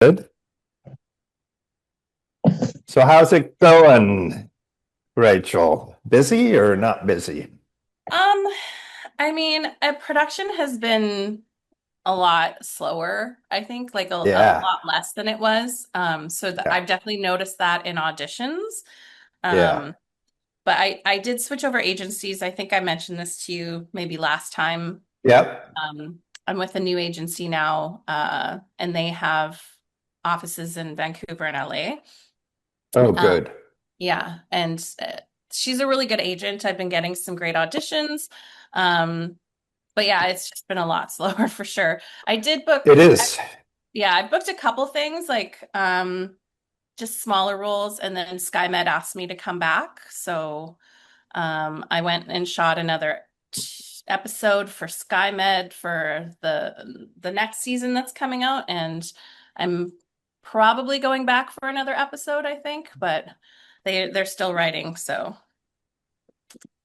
Good. So how's it going, Rachel? Busy or not busy? Um, I mean, production has been a lot slower, I think, like a Yeah, lot less than it was. So yeah, I've definitely noticed that in auditions. yeah. Um, but I did switch over agencies. I think I mentioned this to you maybe last time. Yep. I'm with a new agency now, and they have offices in Vancouver and LA. Oh, Um, good. yeah, and she's a really good agent. I've been getting some great auditions. Um, But yeah, it's just been a lot slower for sure. I did book, It is. yeah, I booked a couple things like just smaller roles, and then SkyMed asked me to come back. So I went and shot another episode for SkyMed for the next season that's coming out, and I'm probably going back for another episode, I think, but they're still writing, so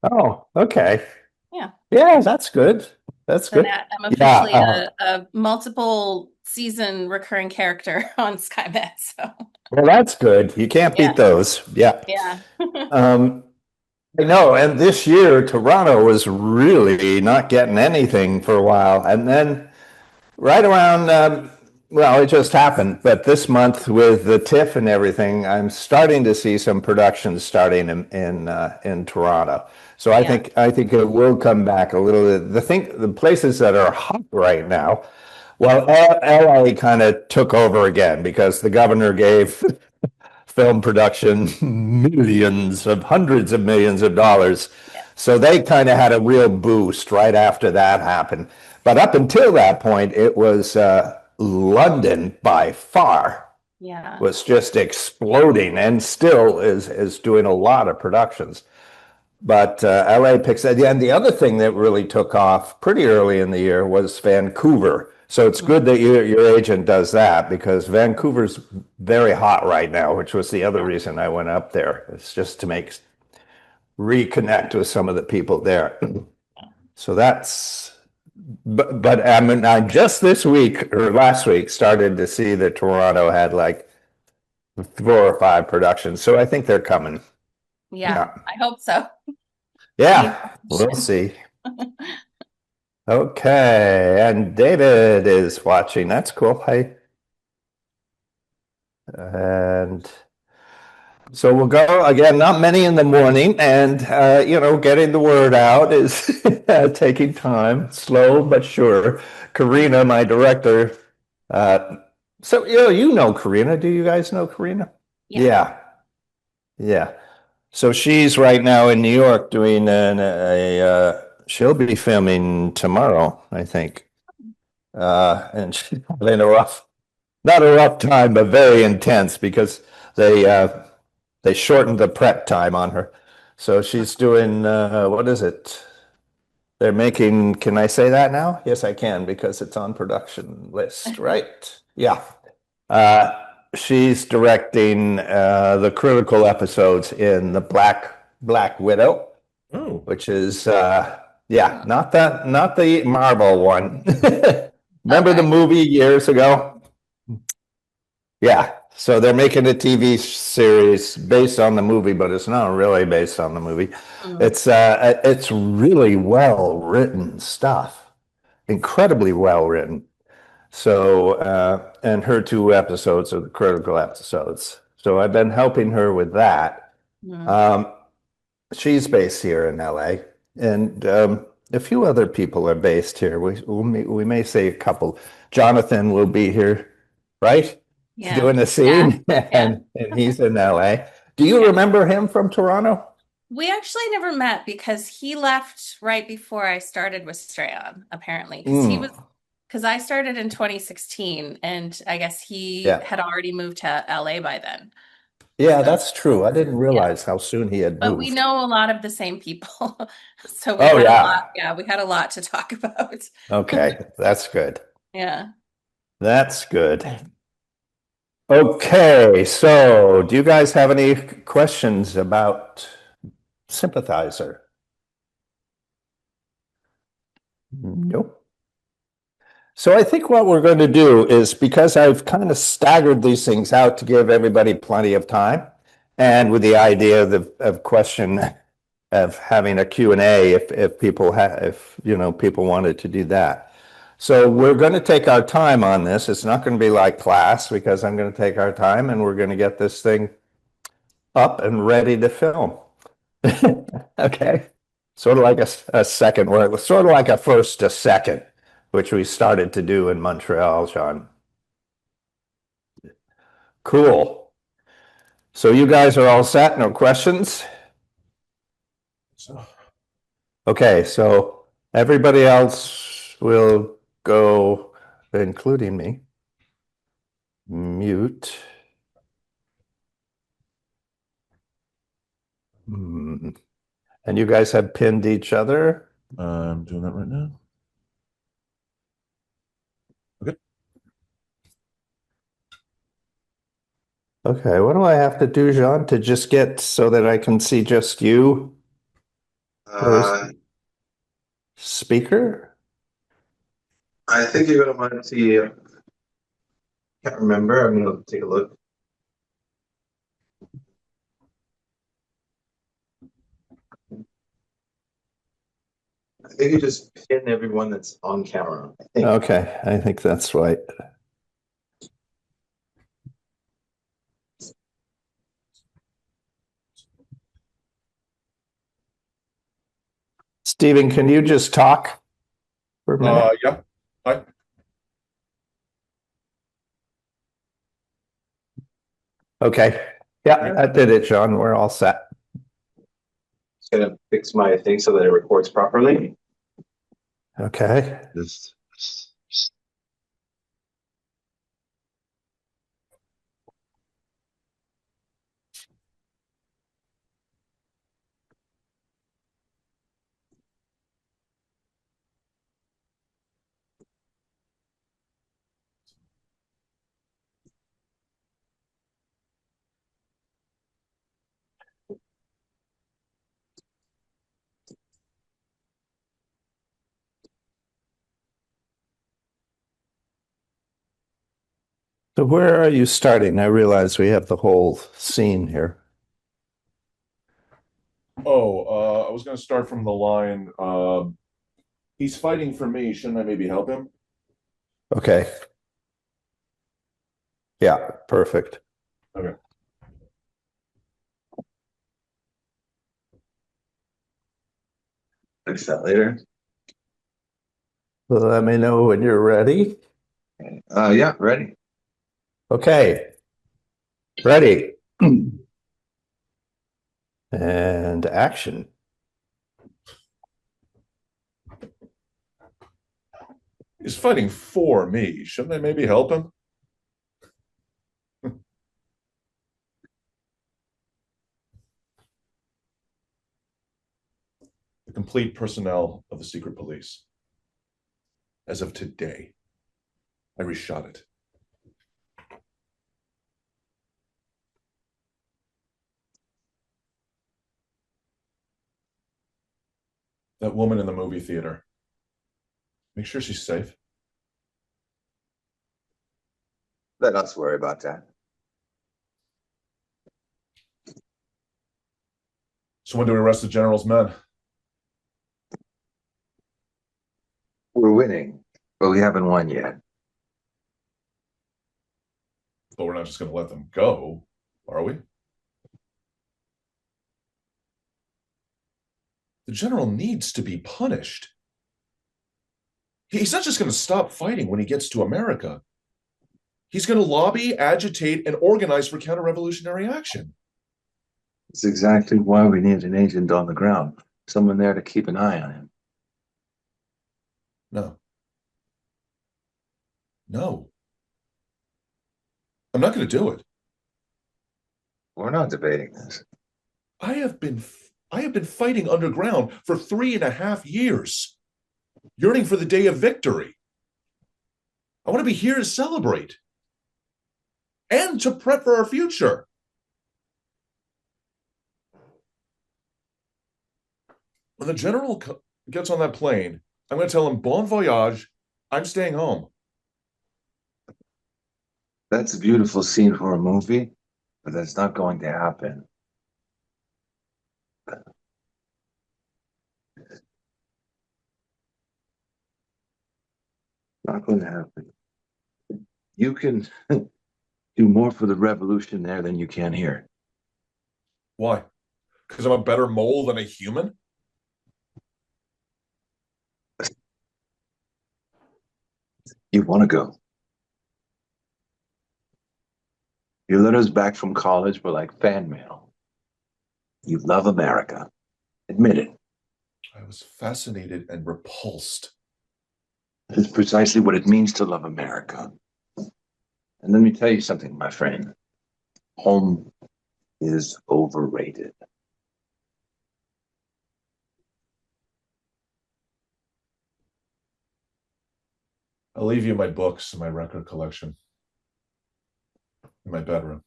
Oh, okay. yeah. Yeah, that's good. That's So good. now I'm Yeah. officially a multiple season recurring character on SkyBet. So Well, that's good. You can't beat yeah, those. Yeah. yeah, Um, I know. And this year, Toronto was really not getting anything for a while. And then right around, well, it just happened, but this month with the TIFF and everything, I'm starting to see some productions starting in Toronto. So yeah, I think it will come back a little. The places that are hot right now, well, LA kind of took over again because the governor gave film production millions of hundreds of millions of dollars. yeah, So they kind of had a real boost right after that happened. But up until that point, it was London by far yeah, was just exploding and still is doing a lot of productions. But LA picks that. Yeah, and the other thing that really took off pretty early in the year was Vancouver. So it's mm, good that your agent does that because Vancouver's very hot right now, which was the other yeah, reason I went up there. It's just to make reconnect with some of the people there. So that's, but I mean, I just this week or last week started to see that Toronto had like 4 or 5 productions. So I think they're coming. yeah. Yeah. I hope so. We need Yeah. We'll motion. see. Okay, and David is watching. That's cool. Hi. And so we'll go again, not many in the morning, and getting the word out is taking time, slow but sure. Karina, my director, uh, so you know Karina. Do you guys know Karina? Yeah, Yeah, yeah. So she's right now in New York doing she'll be filming tomorrow, I think. And she's having a rough, not a rough time, but very intense because they uh, they shortened the prep time on her. So she's doing what is it? They're making, can I say that now? Yes, I can because it's on production list, right? Yeah. Uh, she's directing the critical episodes in the Black Widow, oh, which is yeah, cool. not the Marvel one. Remember the Okay. movie years ago? Yeah. So they're making a TV series based on the movie, but it's not really based on the movie. Mm, It's really well written stuff, incredibly well written. So and her 2 episodes are the critical episodes. So I've been helping her with that. mm. Um, she's based here in LA, and a few other people are based here. We may say a couple. Jonathan will be here, right? Yeah, Doing a yeah, scene, yeah, and he's in LA. Do you yeah. remember him from Toronto? We actually never met because he left right before I started with Strayon, apparently, Mm, because I started in 2016, and I guess he yeah. had already moved to LA by then. Yeah, So, that's true. I didn't yeah. realize how soon he had But we moved. know a lot of the same people. So we Oh, had a lot, yeah. yeah, we had a lot to talk about. Okay, that's good. Yeah. That's good. Okay, so do you guys have any questions about Sympathizer? Nope. So I think what we're going to do is, because I've kind of staggered these things out to give everybody plenty of time, and with the idea of question of having a Q and A if people if people wanted to do that. So we're going to take our time on this. It's not going to be like class, because I'm going to take our time and we're going to get this thing up and ready to film. Okay. Sort of like a second word, sort of like a first to second, which we started to do in Montreal, Sean. Cool. So you guys are all set? No questions? Okay, so everybody else will go, including me, mute. And you guys have pinned each other? I'm doing that right now. Okay. Okay, what do I have to do, Jean, to just get so that I can see just you? Speaker? I think you're gonna want to see. Can't remember. I'm gonna take a look. I think you just pin everyone that's on camera. I think. Okay, I think that's right. Stephen, can you just talk for a minute? Yeah. Hi. Okay. Yeah, that did it, John. We're all set. Just gonna fix my thing so that it records properly. Okay. So where are you starting? I realize we have the whole scene here. I was going to start from the line. He's fighting for me. Shouldn't I maybe help him? Okay. Yeah, perfect. Okay. Fix that later. Well, let me know when you're ready. Yeah, ready. Okay. Ready. And action. He's fighting for me. Shouldn't I maybe help him? The complete personnel of the secret police. As of today, I reshot it. That woman in the movie theater. Make sure she's safe. Let us worry about that. So when do we arrest the general's men? We're winning, but we haven't won yet. But we're not just going to let them go, are we? The general needs to be punished. He's not just going to stop fighting when he gets to America. He's going to lobby, agitate, and organize for counter-revolutionary action. It's exactly why we need an agent on the ground. Someone there to keep an eye on him. No. No. I'm not going to do it. We're not debating this. I have been fighting underground for 3.5 years, yearning for the day of victory. I want to be here to celebrate and to prep for our future. When the general gets on that plane, I'm going to tell him bon voyage, I'm staying home. That's a beautiful scene for a movie, but that's not going to happen. Not going to happen. You can do more for the revolution there than you can here. Why? Because I'm a better mole than a human? You want to go. Your letters back from college were like fan mail. You love America. Admit it. I was fascinated and repulsed. It's precisely what it means to love America. And let me tell you something, my friend. Home is overrated. I'll leave you my books and my record collection in my bedroom.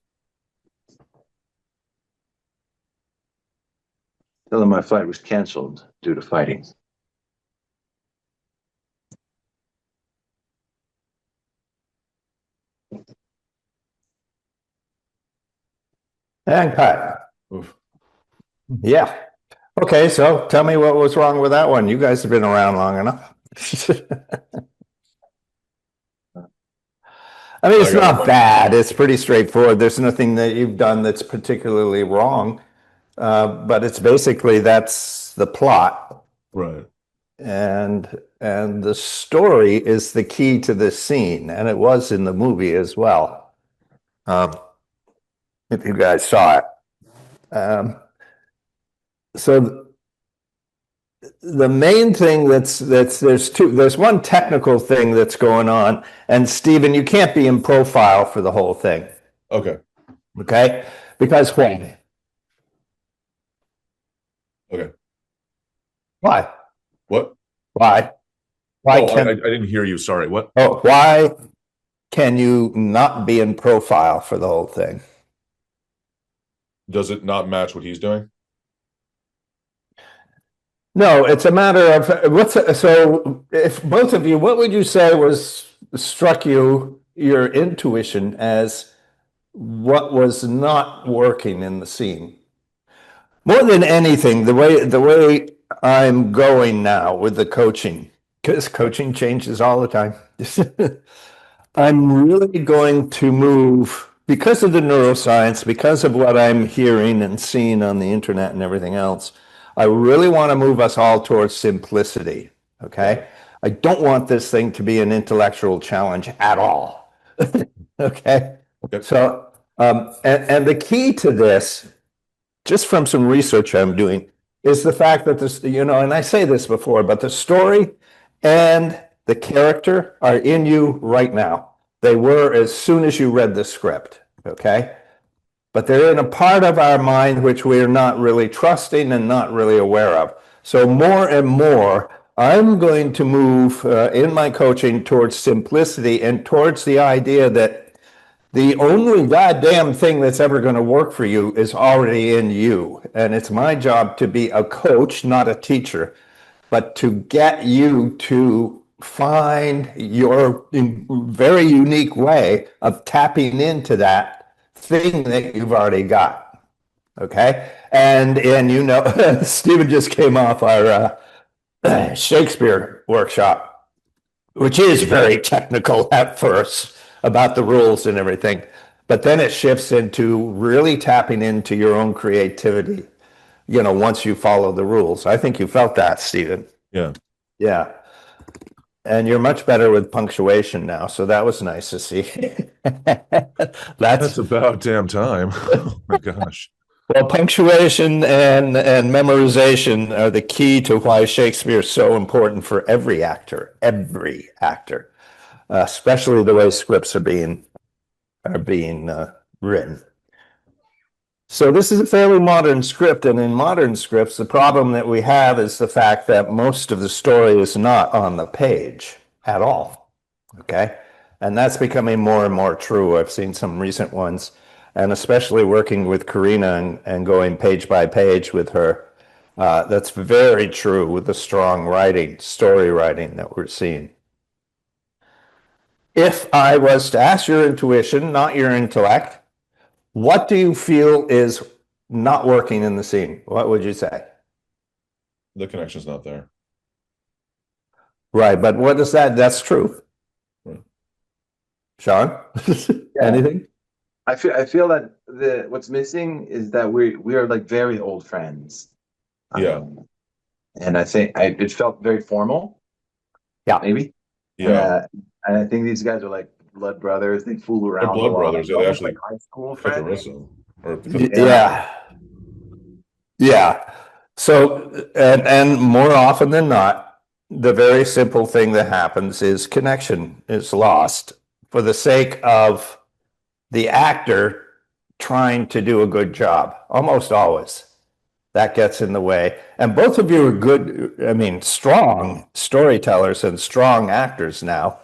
Tell them my flight was canceled due to fighting. And cut. Oof. Yeah. Okay, so tell me what was wrong with that one. You guys have been around long enough. I mean, it's not bad. It's pretty straightforward. There's nothing that you've done that's particularly wrong. But it's basically that's the plot. Right. And the story is the key to this scene, and it was in the movie as well. If you guys saw it. So the main thing there's one technical thing that's going on, and Stephen, you can't be in profile for the whole thing. Okay. Okay? Because why? Okay. Why? What? Why? I didn't hear you. Sorry. What? Oh, why can you not be in profile for the whole thing? Does it not match what he's doing? No, it's a matter of so if both of you, what would you say struck you, your intuition, as what was not working in the scene? More than anything, the way I'm going now with the coaching, because coaching changes all the time. I'm really going to move because of the neuroscience, because of what I'm hearing and seeing on the internet and everything else. I really want to move us all towards simplicity. Okay. I don't want this thing to be an intellectual challenge at all. Okay. So, and the key to this, just from some research I'm doing, is the fact that this, and I say this before, but the story and the character are in you right now. They were as soon as you read the script. Okay. But they're in a part of our mind which we're not really trusting and not really aware of. So more and more, I'm going to move in my coaching towards simplicity and towards the idea that the only goddamn thing that's ever going to work for you is already in you. And it's my job to be a coach, not a teacher, but to get you to find your very unique way of tapping into that thing that you've already got. Okay. And Stephen just came off our Shakespeare workshop, which is very technical at first about the rules and everything. But then it shifts into really tapping into your own creativity, once you follow the rules. I think you felt that, Stephen. Yeah. Yeah. And you're much better with punctuation now, so that was nice to see. That's about damn time. Oh my gosh. Well, punctuation and memorization are the key to why Shakespeare is so important for every actor, especially the way scripts are being written. So this is a fairly modern script, and in modern scripts, the problem that we have is the fact that most of the story is not on the page at all. Okay, and that's becoming more and more true. I've seen some recent ones, and especially working with Karina and going page by page with her. That's very true with the strong writing, story writing that we're seeing. if I was to ask your intuition, not your intellect, what do you feel is not working in the scene? What would you say? The connection's not there. Right, but what is that? That's true. Right. Sean, anything? I feel that what's missing is that we are like very old friends. Yeah. And I think it felt very formal. Yeah. Maybe. Yeah. And I think these guys are like blood brothers. They fool around. They're blood a lot. brothers. Yeah, they Almost actually like high school cut the friends. wrist off. Yeah. Yeah. So, and more often than not, the very simple thing that happens is connection is lost for the sake of the actor trying to do a good job. Almost always. That gets in the way. And both of you are good, I mean, strong storytellers and strong actors now.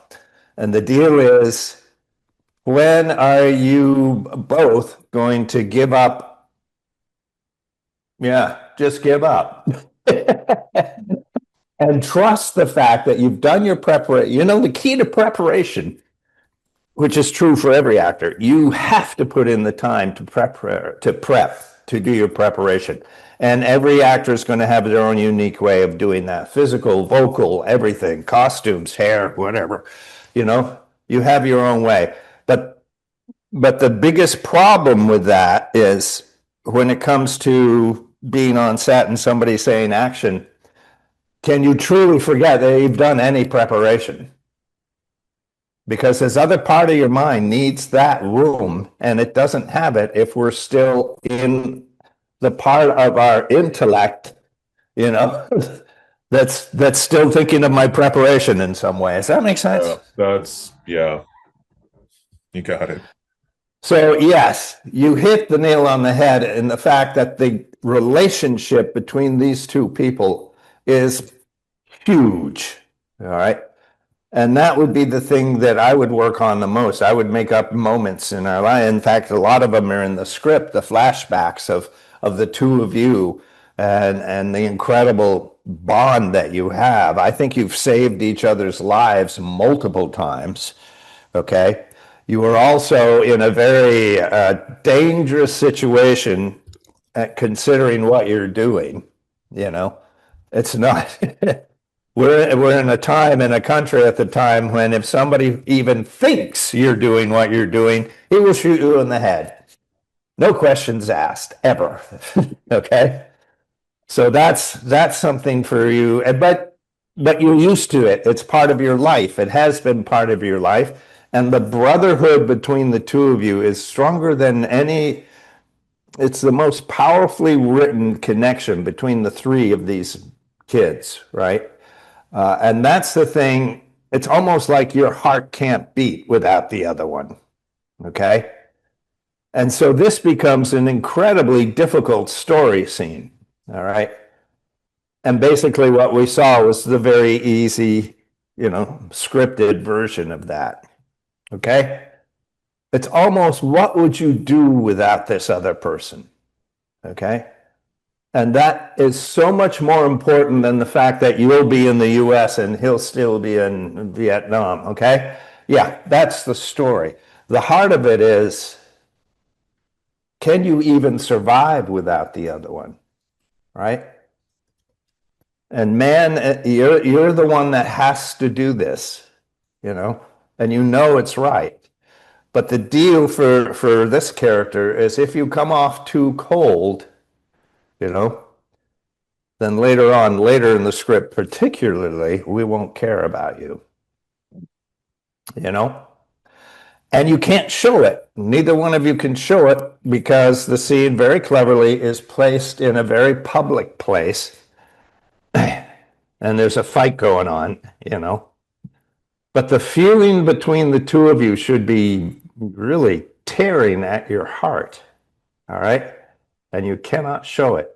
And the deal is, when are you both going to give up? Yeah, just give up. And trust the fact that you've done your preparation. You know, the key to preparation, which is true for every actor, you have to put in the time to prep, to do your preparation. And every actor is going to have their own unique way of doing that. Physical, vocal, everything, costumes, hair, whatever. You know, you have your own way. But the biggest problem with that is when it comes to being on set and somebody saying action, can you truly forget that you've done any preparation? Because this other part of your mind needs that room, and it doesn't have it if we're still in the part of our intellect, you know, that's still thinking of my preparation in some way. Does that make sense? Yeah, you got it. So yes, you hit the nail on the head in the fact that the relationship between these two people is huge. All right. And that would be the thing that I would work on the most. I would make up moments in our life. In fact, a lot of them are in the script, the flashbacks of the two of you and the incredible bond that you have. I think you've saved each other's lives multiple times. Okay. You were also in a very dangerous situation considering what you're doing. You know, it's not. We're in a time in a country at the time when if somebody even thinks you're doing what you're doing, he will shoot you in the head. No questions asked, ever. Okay? So that's something for you. But you're used to it. It's part of your life. It has been part of your life. And the brotherhood between the two of you is stronger than any. It's the most powerfully written connection between the three of these kids, right? And that's the thing. It's almost like your heart can't beat without the other one. Okay. And so this becomes an incredibly difficult story scene. All right. And basically what we saw was the very easy, you know, scripted version of that. Okay. It's almost, what would you do without this other person? Okay. And that is so much more important than the fact that you'll be in the US and he'll still be in Vietnam, okay? Yeah, that's the story. The heart of it is, can you even survive without the other one, right? And man, you're the one that has to do this, you know, and you know it's right. But the deal for this character is if you come off too cold, you know, then later in the script, particularly, we won't care about you. You know? And you can't show it. Neither one of you can show it because the scene very cleverly is placed in a very public place. And there's a fight going on, you know? But the feeling between the two of you should be really tearing at your heart. All right? And you cannot show it.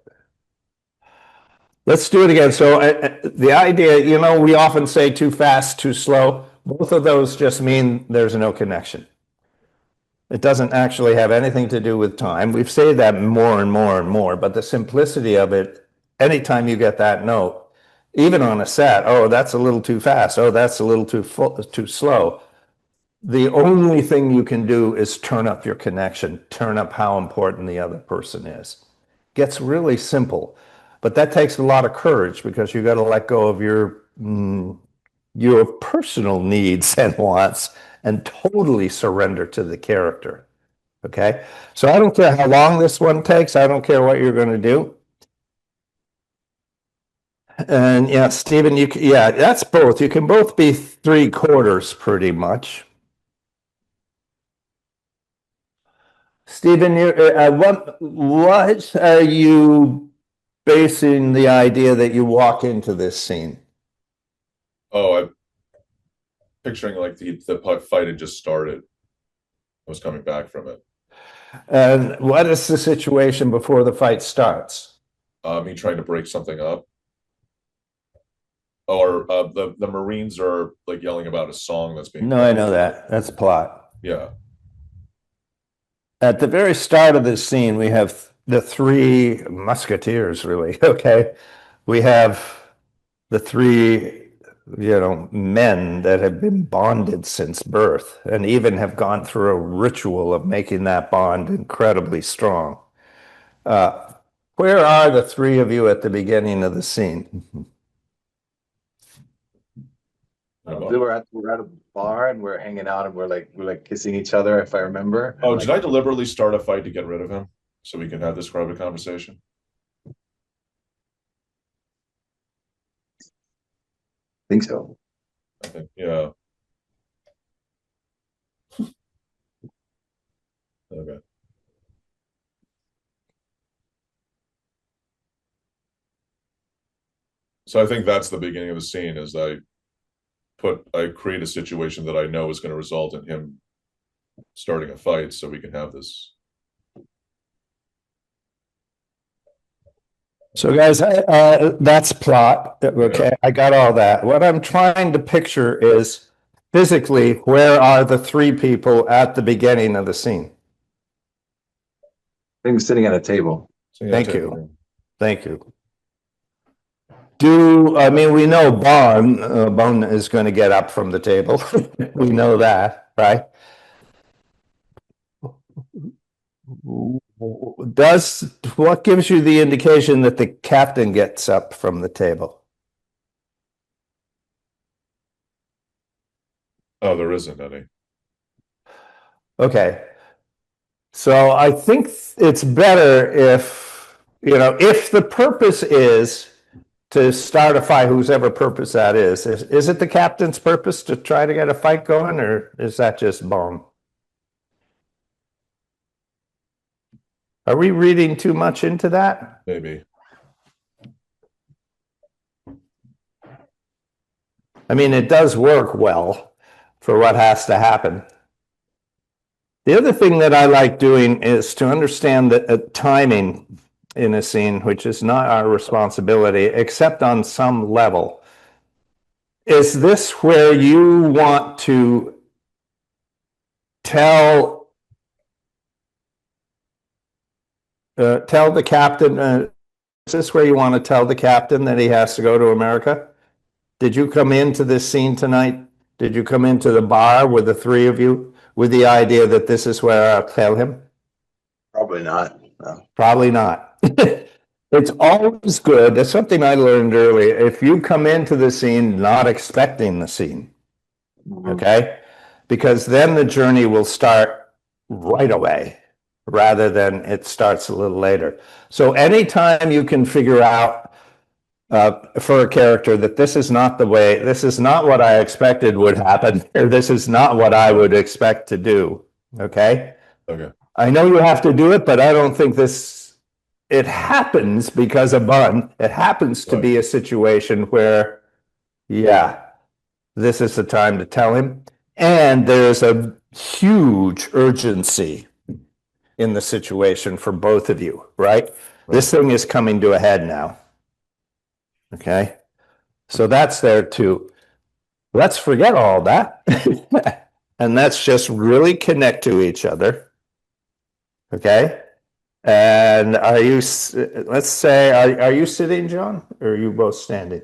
Let's do it again. So the idea, you know, we often say too fast, too slow. Both of those just mean there's no connection. It doesn't actually have anything to do with time. We've said that more and more and more, but the simplicity of it, anytime you get that note, even on a set, oh, that's a little too fast. Oh, that's a little too slow. the only thing you can do is turn up your connection, turn up how important the other person is. Gets really simple, but that takes a lot of courage because you got to let go of your personal needs and wants and totally surrender to the character. Okay, so I don't care how long this one takes. I don't care what you're going to do. And yeah, Stephen, yeah, that's both. You can both be 3/4 pretty much. Stephen, what are you basing the idea that you walk into this scene? Oh, I'm picturing like the fight had just started. I was coming back from it. And what is the situation before the fight starts? Me trying to break something up. Or the Marines are like yelling about a song that's being No, I know that. That's plot. Yeah. At the very start of this scene, we have the three musketeers, really. Okay. We have the three, men that have been bonded since birth and even have gone through a ritual of making that bond incredibly strong. Where are the three of you at the beginning of the scene? We're at a bar and we're hanging out and we're like kissing each other, if I remember. Oh, did I deliberately start a fight to get rid of him so we can have this private conversation? Think so. I think, yeah. Okay. So I think that's the beginning of the scene is I create a situation that I know is going to result in him starting a fight so we can have this. So guys, that's plot. Okay, Yeah. I got all that. What I'm trying to picture is physically, where are the three people at the beginning of the scene? Things sitting at a table. Thank you. Thank you. We know Bone is going to get up from the table. We know that, right? What gives you the indication that the captain gets up from the table? Oh, there isn't any. Okay. So I think it's better if the purpose is to start a fight, whosever purpose that is it the captain's purpose to try to get a fight going, or is that just Bone? Are we reading too much into that? Maybe. I mean, it does work well for what has to happen. The other thing that I like doing is to understand the timing in a scene, which is not our responsibility, except on some level. Is this where you want to tell the captain, is this where you want to tell the captain that he has to go to America? Did you come into this scene tonight? Did you come into the bar with the three of you with the idea that this is where I'll tell him? Probably not. No. Probably not. It's always good. That's something I learned early. If you come into the scene not expecting the scene, okay? Because then the journey will start right away rather than it starts a little later. So anytime you can figure out for a character that this is not what I expected would happen, or this is not what I would expect to do, okay? Okay. I know you have to do it, but I don't think it happens because of Bun. It happens to be a situation where, yeah, this is the time to tell him. And there's a huge urgency in the situation for both of you, right? This thing is coming to a head now. Okay. So that's there too. Let's forget all that. And let's just really connect to each other. Okay. And let's say, are you sitting, John? Or are you both standing?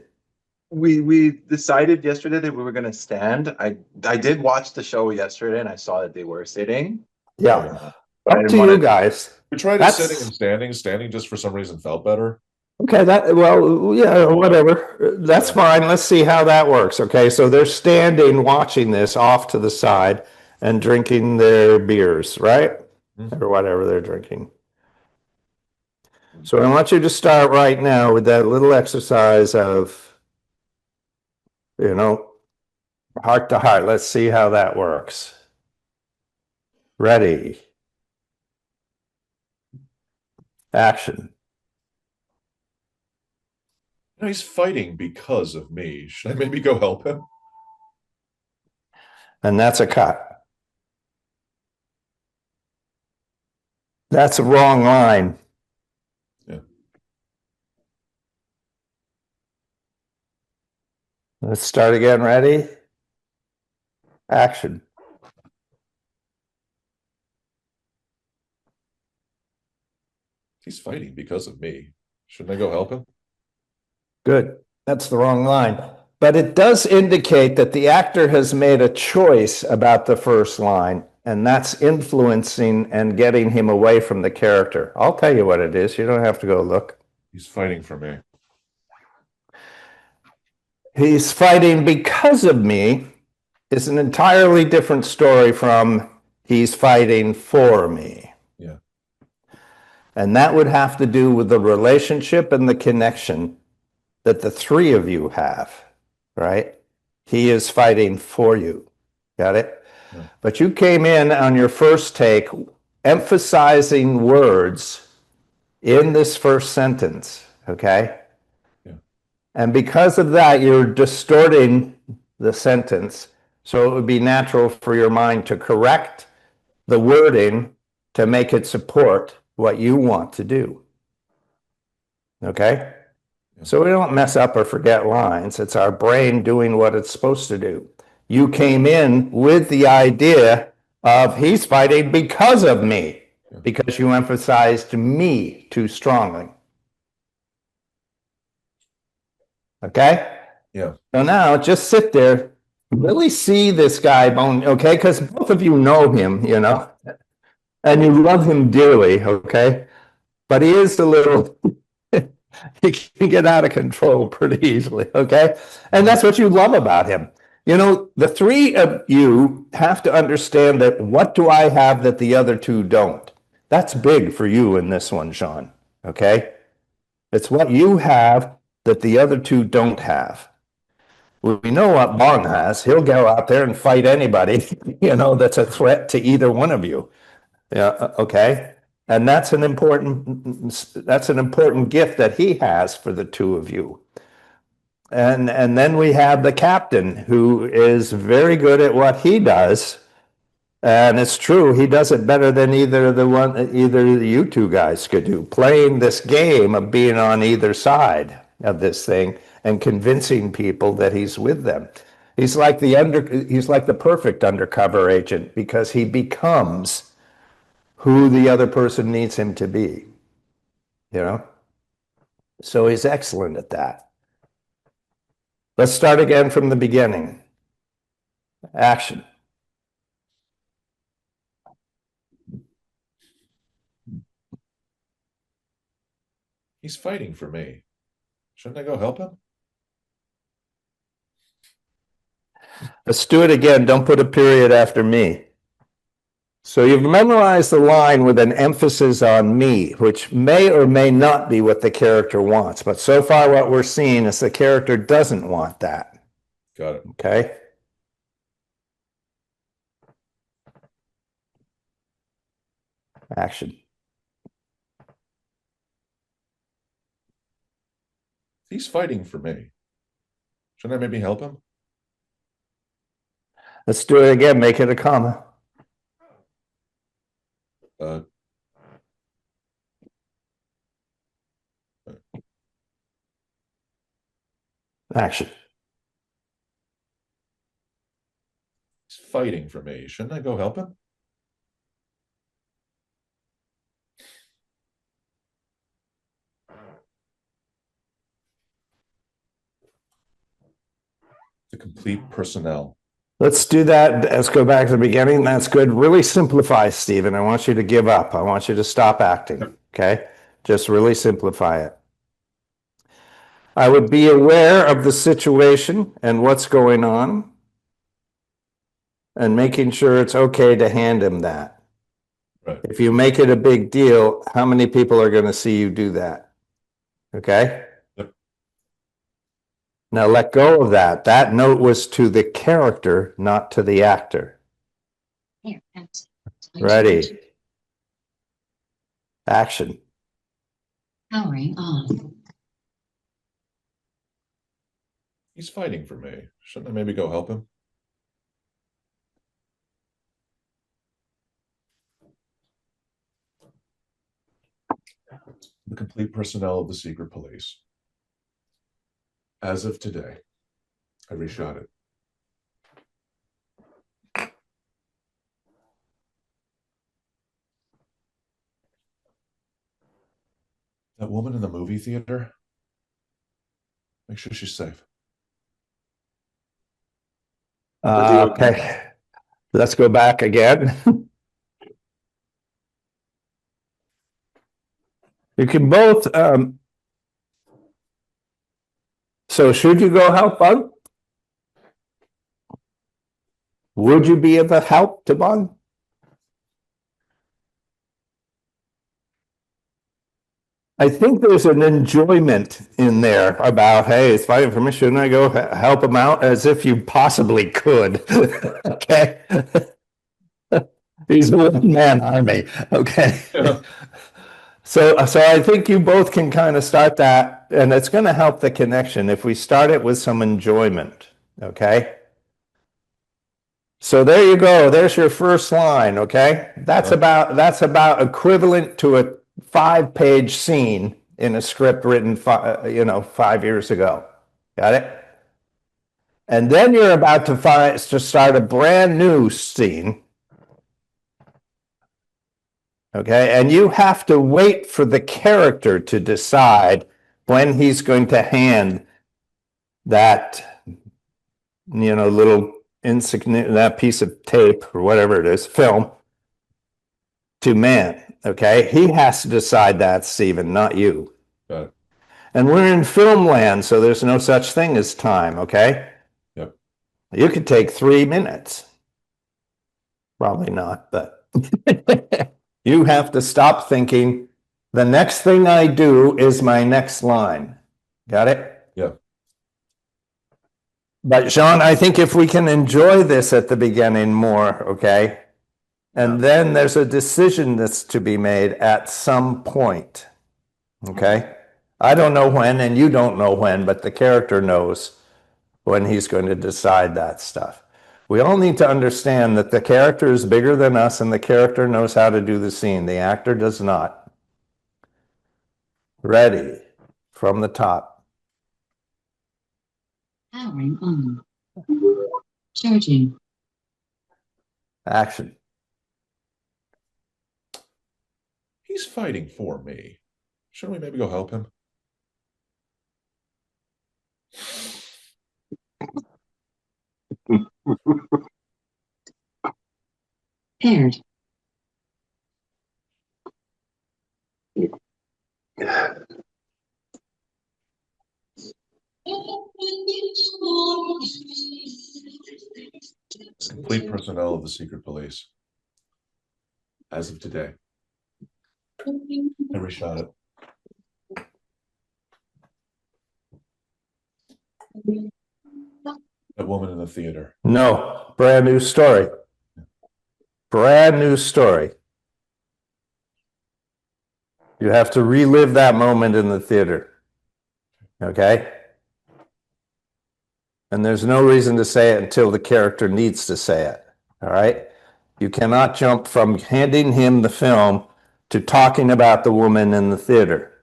we decided yesterday that we were going to stand. I did watch the show yesterday and I saw that they were sitting. Yeah. But I Up didn't to want you to. guys. We tried it That's sitting and standing. Standing just for some reason felt better. okay. Well, yeah, whatever. That's Yeah. fine. Let's see how that works. Okay. So they're standing watching this off to the side and drinking their beers, right? Mhm. Or whatever they're drinking. So I want you to start right now with that little exercise of, heart to heart. Let's see how that works. Ready. Action. He's fighting because of me. Should I maybe go help him? And that's a cut. That's a wrong line. Yeah. Let's start again. Ready? Action. He's fighting because of me. Shouldn't I go help him? Good. That's the wrong line. But it does indicate that the actor has made a choice about the first line, and that's influencing and getting him away from the character. I'll tell you what it is. You don't have to go look. He's fighting for me. He's fighting because of me is an entirely different story from he's fighting for me. Yeah. And that would have to do with the relationship and the connection that the three of you have, right? He is fighting for you. Got it? Yeah. But you came in on your first take emphasizing words in this first sentence, okay? Yeah. And because of that, you're distorting the sentence. So it would be natural for your mind to correct the wording to make it support what you want to do. Okay? Yeah. So we don't mess up or forget lines. It's our brain doing what it's supposed to do. You came in with the idea of he's fighting because of me, Yeah. because you emphasized me too strongly. Okay? Yeah. So now just sit there, really see this guy, okay? Because both of you know him, and you love him dearly, okay? But he is a little, he can get out of control pretty easily, okay? And that's what you love about him. The three of you have to understand that what do I have that the other two don't? That's big for you in this one, Sean, okay? It's what you have that the other two don't have. We know what Bong has. He'll go out there and fight anybody, that's a threat to either one of you. Yeah, okay. And that's an important gift that he has for the two of you. And then we have the captain who is very good at what he does. And it's true, he does it better than either you two guys could do, playing this game of being on either side of this thing and convincing people that he's with them. He's like the perfect undercover agent because he becomes who the other person needs him to be. So he's excellent at that. Let's start again from the beginning. Action. He's fighting for me. Shouldn't I go help him? Let's do it again. Don't put a period after me. So you've memorized the line with an emphasis on me, which may or may not be what the character wants. But so far what we're seeing is the character doesn't want that. Got it. Okay? Action. He's fighting for me. Shouldn't I maybe help him? Let's do it again. Make it a comma. Uh, Action. he's fighting for me. Shouldn't I go help him? The complete personnel. Let's do that. Let's go back to the beginning. That's good. Really simplify, Stephen. I want you to give up. I want you to stop acting. Okay? Just really simplify it. I would be aware of the situation and what's going on and making sure it's okay to hand him that. Right. If you make it a big deal, how many people are going to see you do that? Okay? Yep. Now let go of that. That note was to the character, not to the actor. Ready. Action. Powering on. He's fighting for me. Shouldn't I maybe go help him? The complete personnel of the secret police. As of today, I reshot it. That woman in the movie theater, make sure she's safe. Okay. Let's go back again. You can both, so should you go help Bun? Would you be of help to Bun? I think there's an enjoyment in there about, hey, it's fighting for me. Shouldn't I go help him out? As if you possibly could. Okay. He's a one-man army. Okay. Yeah. So I think you both can kind of start that, and it's going to help the connection if we start it with some enjoyment. Okay. So there you go. There's your first line. Okay. That's about equivalent to a 5-page scene in a script written 5 years ago. Got it? And then you're about to start a brand new scene. Okay, and you have to wait for the character to decide when he's going to hand that, little insignificant, that piece of tape or whatever it is, film, to man. Okay, he has to decide that, Stephen, not you. Got it. And we're in film land, so there's no such thing as time. Okay. Yep. You could take 3 minutes. Probably not, but. You have to stop thinking, the next thing I do is my next line. Got it? Yeah. But Jean, I think if we can enjoy this at the beginning more, okay? And then there's a decision that's to be made at some point. Okay? I don't know when, and you don't know when, but the character knows when he's going to decide that stuff. We all need to understand that the character is bigger than us and the character knows how to do the scene. The actor does not. Ready, from the top. Powering on. Charging. Action. He's fighting for me. Shouldn't we maybe go help him? Paired. Complete personnel of the secret police. As of today, I reshot it. That woman in the theater. No, brand new story. Brand new story. You have to relive that moment in the theater. Okay? And there's no reason to say it until the character needs to say it. All right? You cannot jump from handing him the film to talking about the woman in the theater.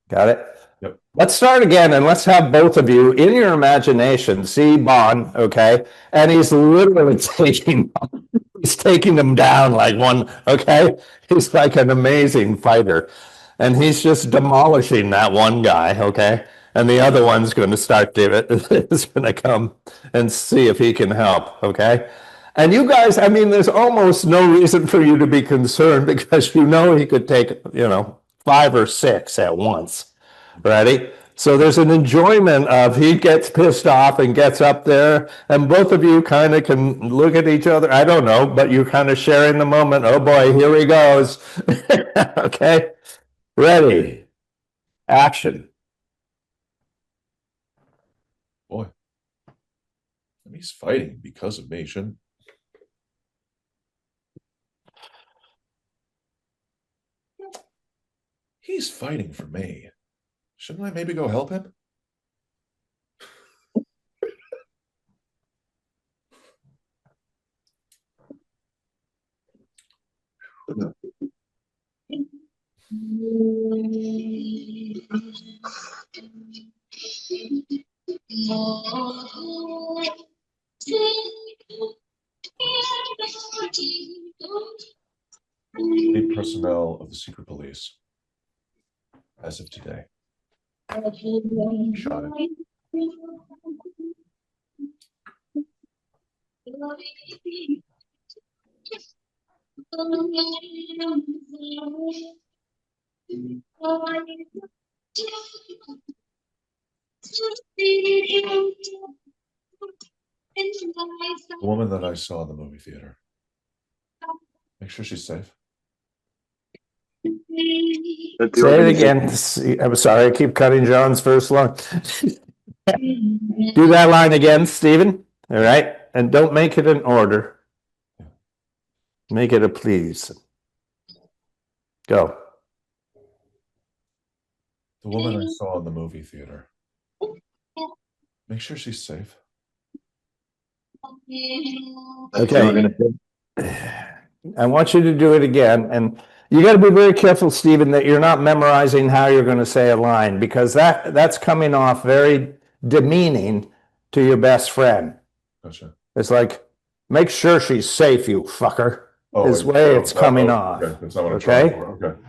Got it? Yep. Let's start again and let's have both of you in your imagination see Bond, okay? And he's literally taking them down like one, okay? He's like an amazing fighter. And he's just demolishing that one guy, okay? And the other one's going to start is going to come and see if he can help. Okay. And you guys, I mean, there's almost no reason for you to be concerned because you know he could take, 5 or 6 at once. Ready? So there's an enjoyment of he gets pissed off and gets up there, and both of you kind of can look at each other. I don't know, but you're kind of sharing the moment. Oh boy, here he goes. Okay. Ready. Action. Boy. I mean, he's fighting because of me, shouldn't? He's fighting for me. Shouldn't I maybe go help him? Paid personnel of the secret police. As of today. Shot it. The woman that I saw in the movie theater. Make sure she's safe. But the Say it organization- again. I'm sorry, I keep cutting John's first line. Do that line again, Stephen. All right. And don't make it an order. Make it a please. Go. The woman I saw in the movie theater. Make sure she's safe. That's the Okay. organization. I want you to do it again. And you got to be very careful, Stephen, that you're not memorizing how you're going to say a line because that's coming off very demeaning to your best friend. Gotcha. It's like, make sure she's safe, you fucker. Is way it's coming off. Okay. That's not what I'm Okay? trying for. Okay.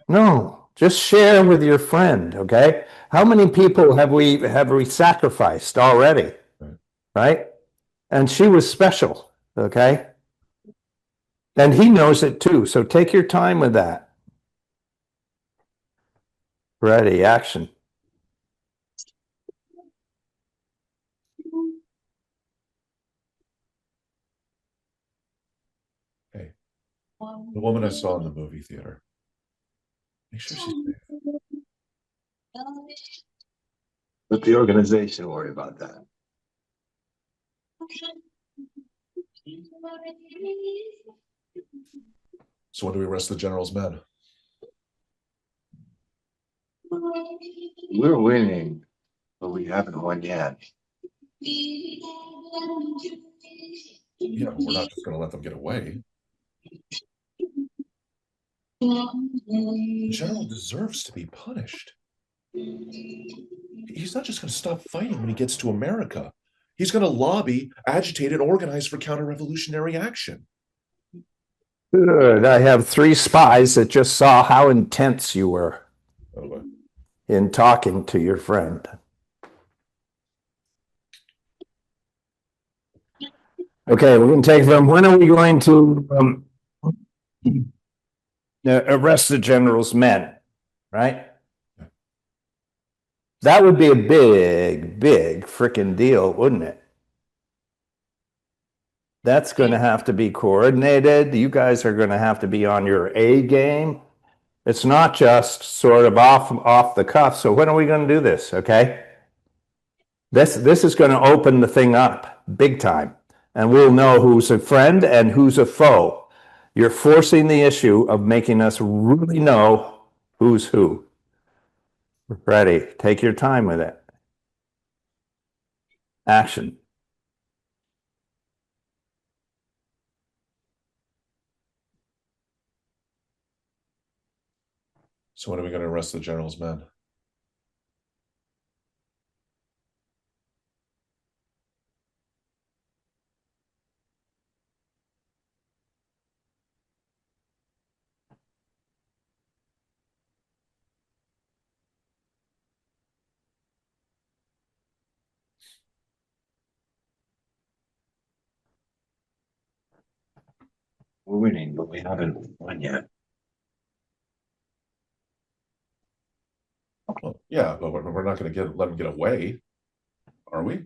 No, just share with your friend, okay? How many people have we sacrificed already? Right? And she was special, okay? And he knows it too, so take your time with that. Ready, action. Hey, the woman I saw in the movie theater. Make sure she's safe. Let the organization worry about that. So when do we arrest the general's men? We're winning, but we haven't won yet. Yeah, but we're not just going to let them get away. The general deserves to be punished. He's not just going to stop fighting when he gets to America. He's going to lobby, agitate, and organize for counter-revolutionary action. Good. I have 3 spies that just saw how intense you were Okay. in talking to your friend. Okay, we're going to take them. When are we going to arrest the general's men? Right? That would be a big, big freaking deal, wouldn't it? That's going to have to be coordinated. You guys are going to have to be on your A game. It's not just sort of off the cuff. So when are we going to do this? Okay. This is going to open the thing up big time. And we'll know who's a friend and who's a foe. You're forcing the issue of making us really know who's who. Ready. Take your time with it. Action. So when are we going to arrest the general's men? We're winning, but we haven't won yet. Well, yeah, but we're not going to let him get away, are we?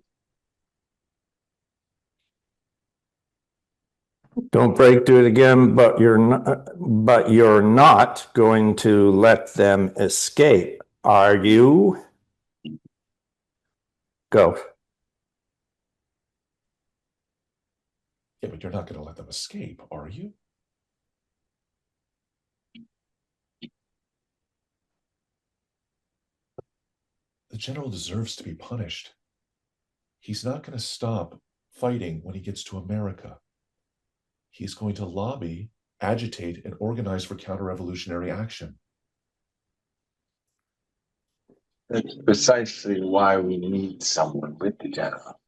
Don't break, do it again, but you're not going to let them escape, are you? Go. Yeah, but you're not going to let them escape, are you? The general deserves to be punished. He's not going to stop fighting when he gets to America. He's going to lobby, agitate, and organize for counter-revolutionary action. That's precisely why we need someone with the general.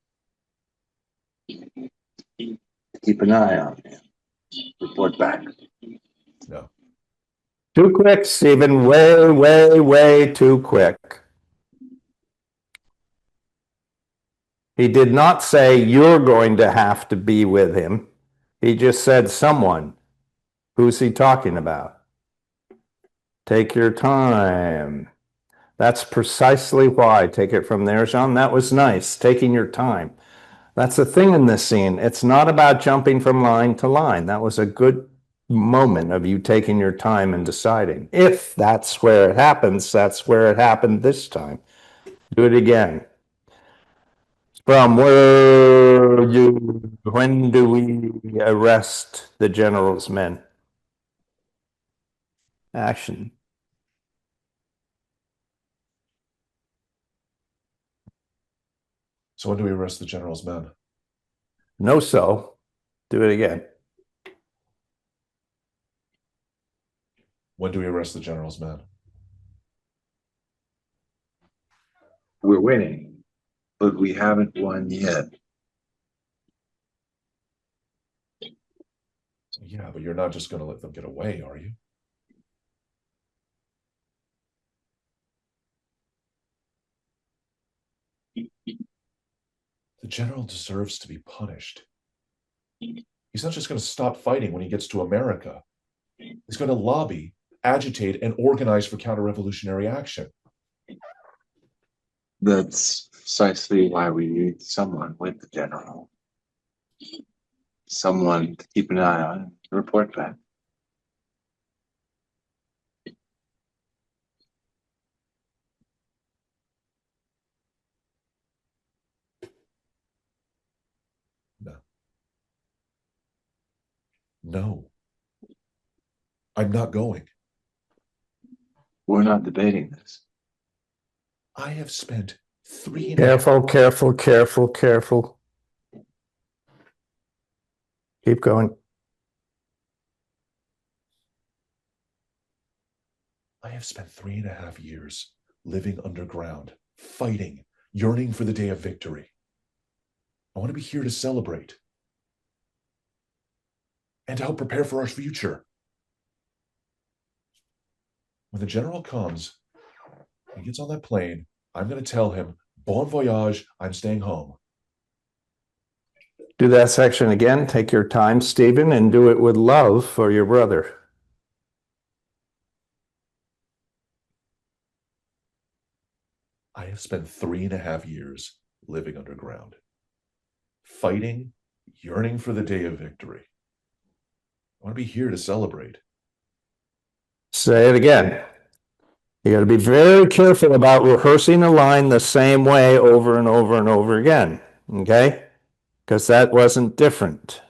Keep an eye on him. Report back. No. Too quick, Stephen. Way, way, way too quick. He did not say you're going to have to be with him. He just said someone. Who's he talking about? Take your time. That's precisely why. Take it from there, Jean. That was nice. Taking your time. That's the thing in this scene. It's not about jumping from line to line. That was a good moment of you taking your time and deciding. If that's where it happens, that's where it happened this time. Do it again. From when do we arrest the general's men? Action. So when do we arrest the general's men? No, so. Do it again. When do we arrest the general's men? We're winning, but we haven't won yet. Yeah, but you're not just going to let them get away, are you? The general deserves to be punished. He's not just going to stop fighting when he gets to America. He's going to lobby, agitate, and organize for counter-revolutionary action. That's precisely why we need someone with the general. Someone to keep an eye on and report back. No. No. I'm not going. We're not debating this. I have spent 3 Careful, careful, careful, careful. Keep going. I have spent 3.5 years living underground, fighting, yearning for the day of victory. I want to be here to celebrate and to help prepare for our future. When the general comes, he gets on that plane, I'm going to tell him, bon voyage, I'm staying home. Do that section again. Take your time, Stephen, and do it with love for your brother. I have spent 3.5 years living underground, fighting, yearning for the day of victory. I want to be here to celebrate. Say it again. You got to be very careful about rehearsing a line the same way over and over and over again. Okay? Because that wasn't different.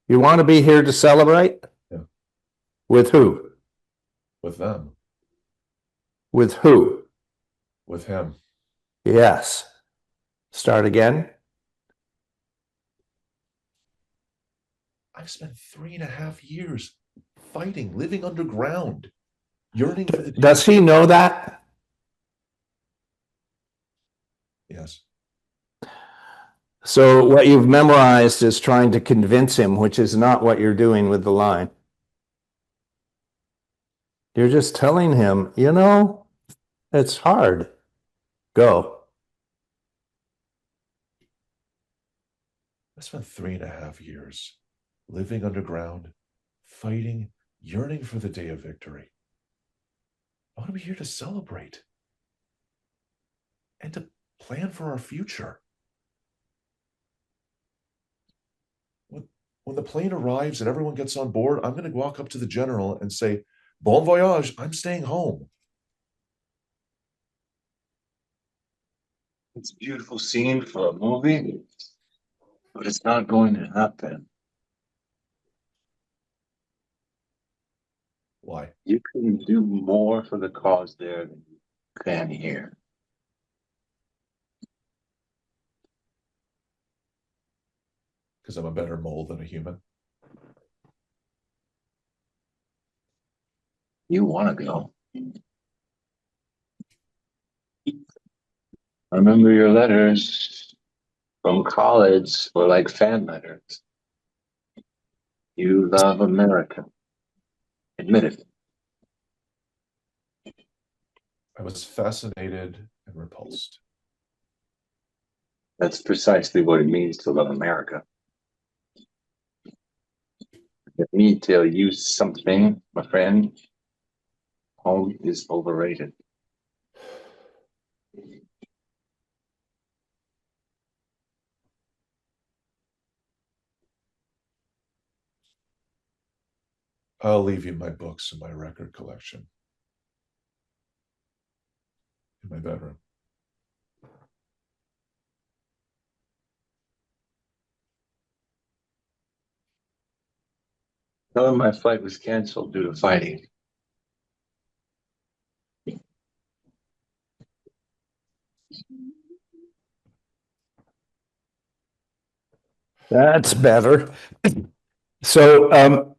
You want to be here to celebrate? Yeah. With who? With them. With who? With him. Yes. Start again. I've spent 3.5 years fighting, living underground, yearning for the day. Does he know that? Yes. So what you've memorized is trying to convince him, which is not what you're doing with the line. You're just telling him, you know, it's hard. Go. spent 3.5 years living underground, fighting, yearning for the day of victory. I want to be here to celebrate and to plan for our future. When the plane arrives and everyone gets on board, I'm going to walk up to the general and say, "Bon voyage, I'm staying home." It's a beautiful scene for a movie, but it's not going to happen. Why? You can do more for the cause there than you can here. Because I'm a better mole than a human. You want to go. I remember your letters from college were like fan letters. You love America. Admit it. I was fascinated and repulsed. That's precisely what it means to love America. Let me tell you something, my friend. Home is overrated. I'll leave you my books and my record collection in my bedroom. Tell him my flight was canceled due to fighting. That's better. So,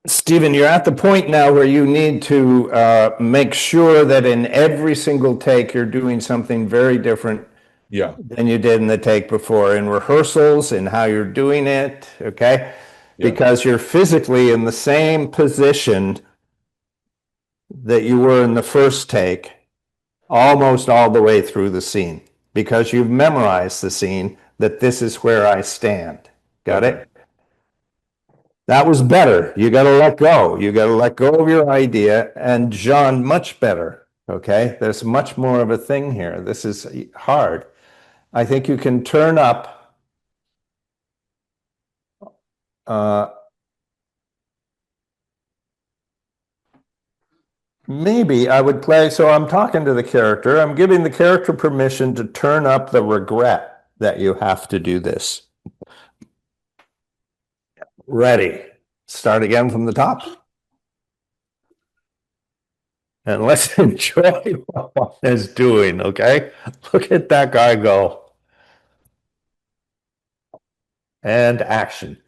Stephen, you're at the point now where you need to make sure that in every single take, you're doing something very different Yeah. than you did in the take before, in rehearsals and how you're doing it, okay? Yeah. Because you're physically in the same position that you were in the first take, almost all the way through the scene, because you've memorized the scene that this is where I stand. Got Okay. it? That was better. You got to let go. You got to let go of your idea. And John, much better. Okay. There's much more of a thing here. This is hard. I think you can turn up. Maybe I would play. So I'm talking to the character. I'm giving the character permission to turn up the regret that you have to do this. Ready. Start again from the top. And let's enjoy what one is doing, okay? Look at that guy go. And action.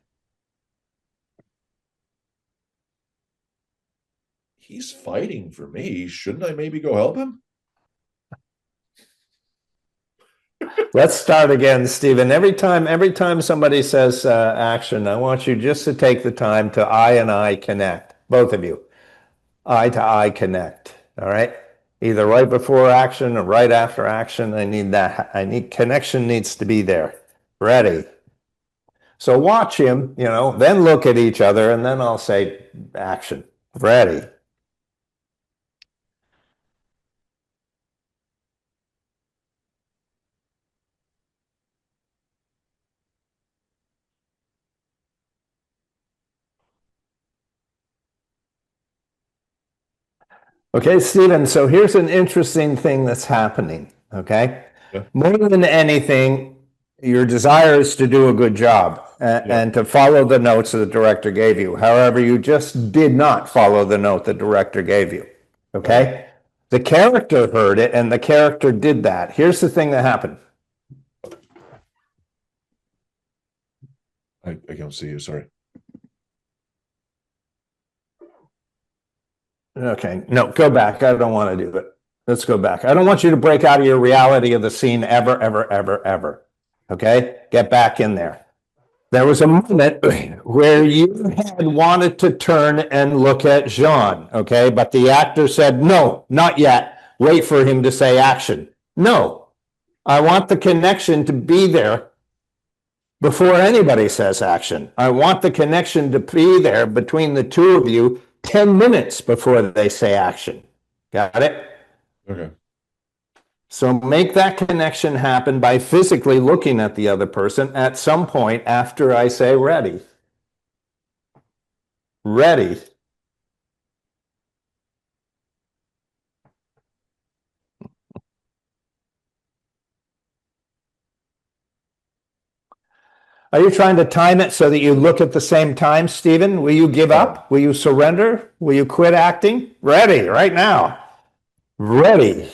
He's fighting for me. Shouldn't I maybe go help him? Let's start again, Stephen. Every time somebody says action, I want you just to take the time to I connect, both of you. Eye to eye connect, all right? Either right before action or right after action. I need connection needs to be there. Ready. So watch him, then look at each other, and then I'll say action. Ready. Okay, Stephen, so here's an interesting thing that's happening, okay? Yeah. More than anything, your desire is to do a good job and to follow the notes that the director gave you. However, you just did not follow the note the director gave you, okay? The character heard it and the character did that. Here's the thing that happened. I can't see you, sorry. Okay, no, go back. I don't want to do it. Let's go back. I don't want you to break out of your reality of the scene ever, ever, ever, ever. Okay, get back in there. There was a moment where you had wanted to turn and look at Jean, okay, but the actor said, no, not yet. Wait for him to say action. No, I want the connection to be there before anybody says action. I want the connection to be there between the two of you 10 minutes before they say action. Got it? Okay. So make that connection happen by physically looking at the other person at some point after I say ready. Ready. Are you trying to time it so that you look at the same time, Stephen? Will you give up? Will you surrender? Will you quit acting? Ready, right now. Ready.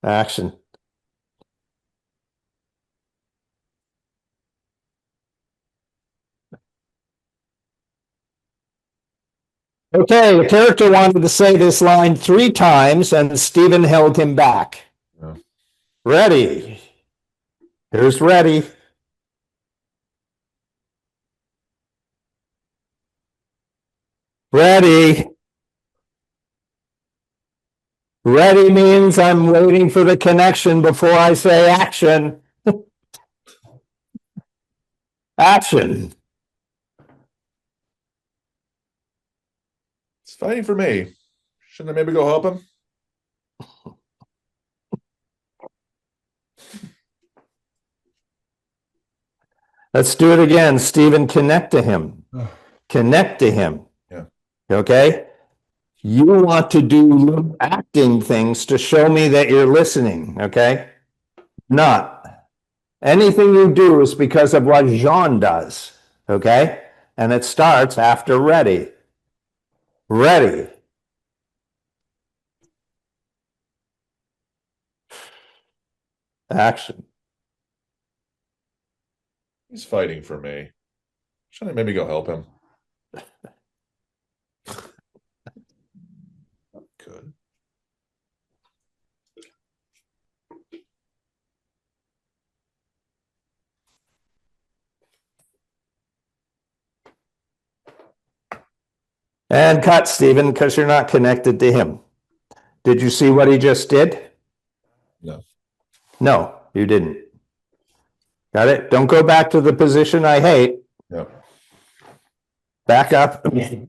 Action. Okay, the character wanted to say this line 3 times and Stephen held him back. Yeah. Ready. Here's ready. Ready. Ready means I'm waiting for the connection before I say action. Action. He's fighting for me. Shouldn't I maybe go help him? Let's do it again. Stephen, connect to him. Connect to him. Yeah. Okay? You want to do little acting things to show me that you're listening. Okay? Not. Anything you do is because of what Jean does. Okay? And it starts after ready. Ready. Action. He's fighting for me. Shouldn't I maybe go help him? Good. And cut, Stephen, because you're not connected to him. Did you see what he just did? No. No, you didn't. Got it? Don't go back to the position I hate. Yeah. Back up a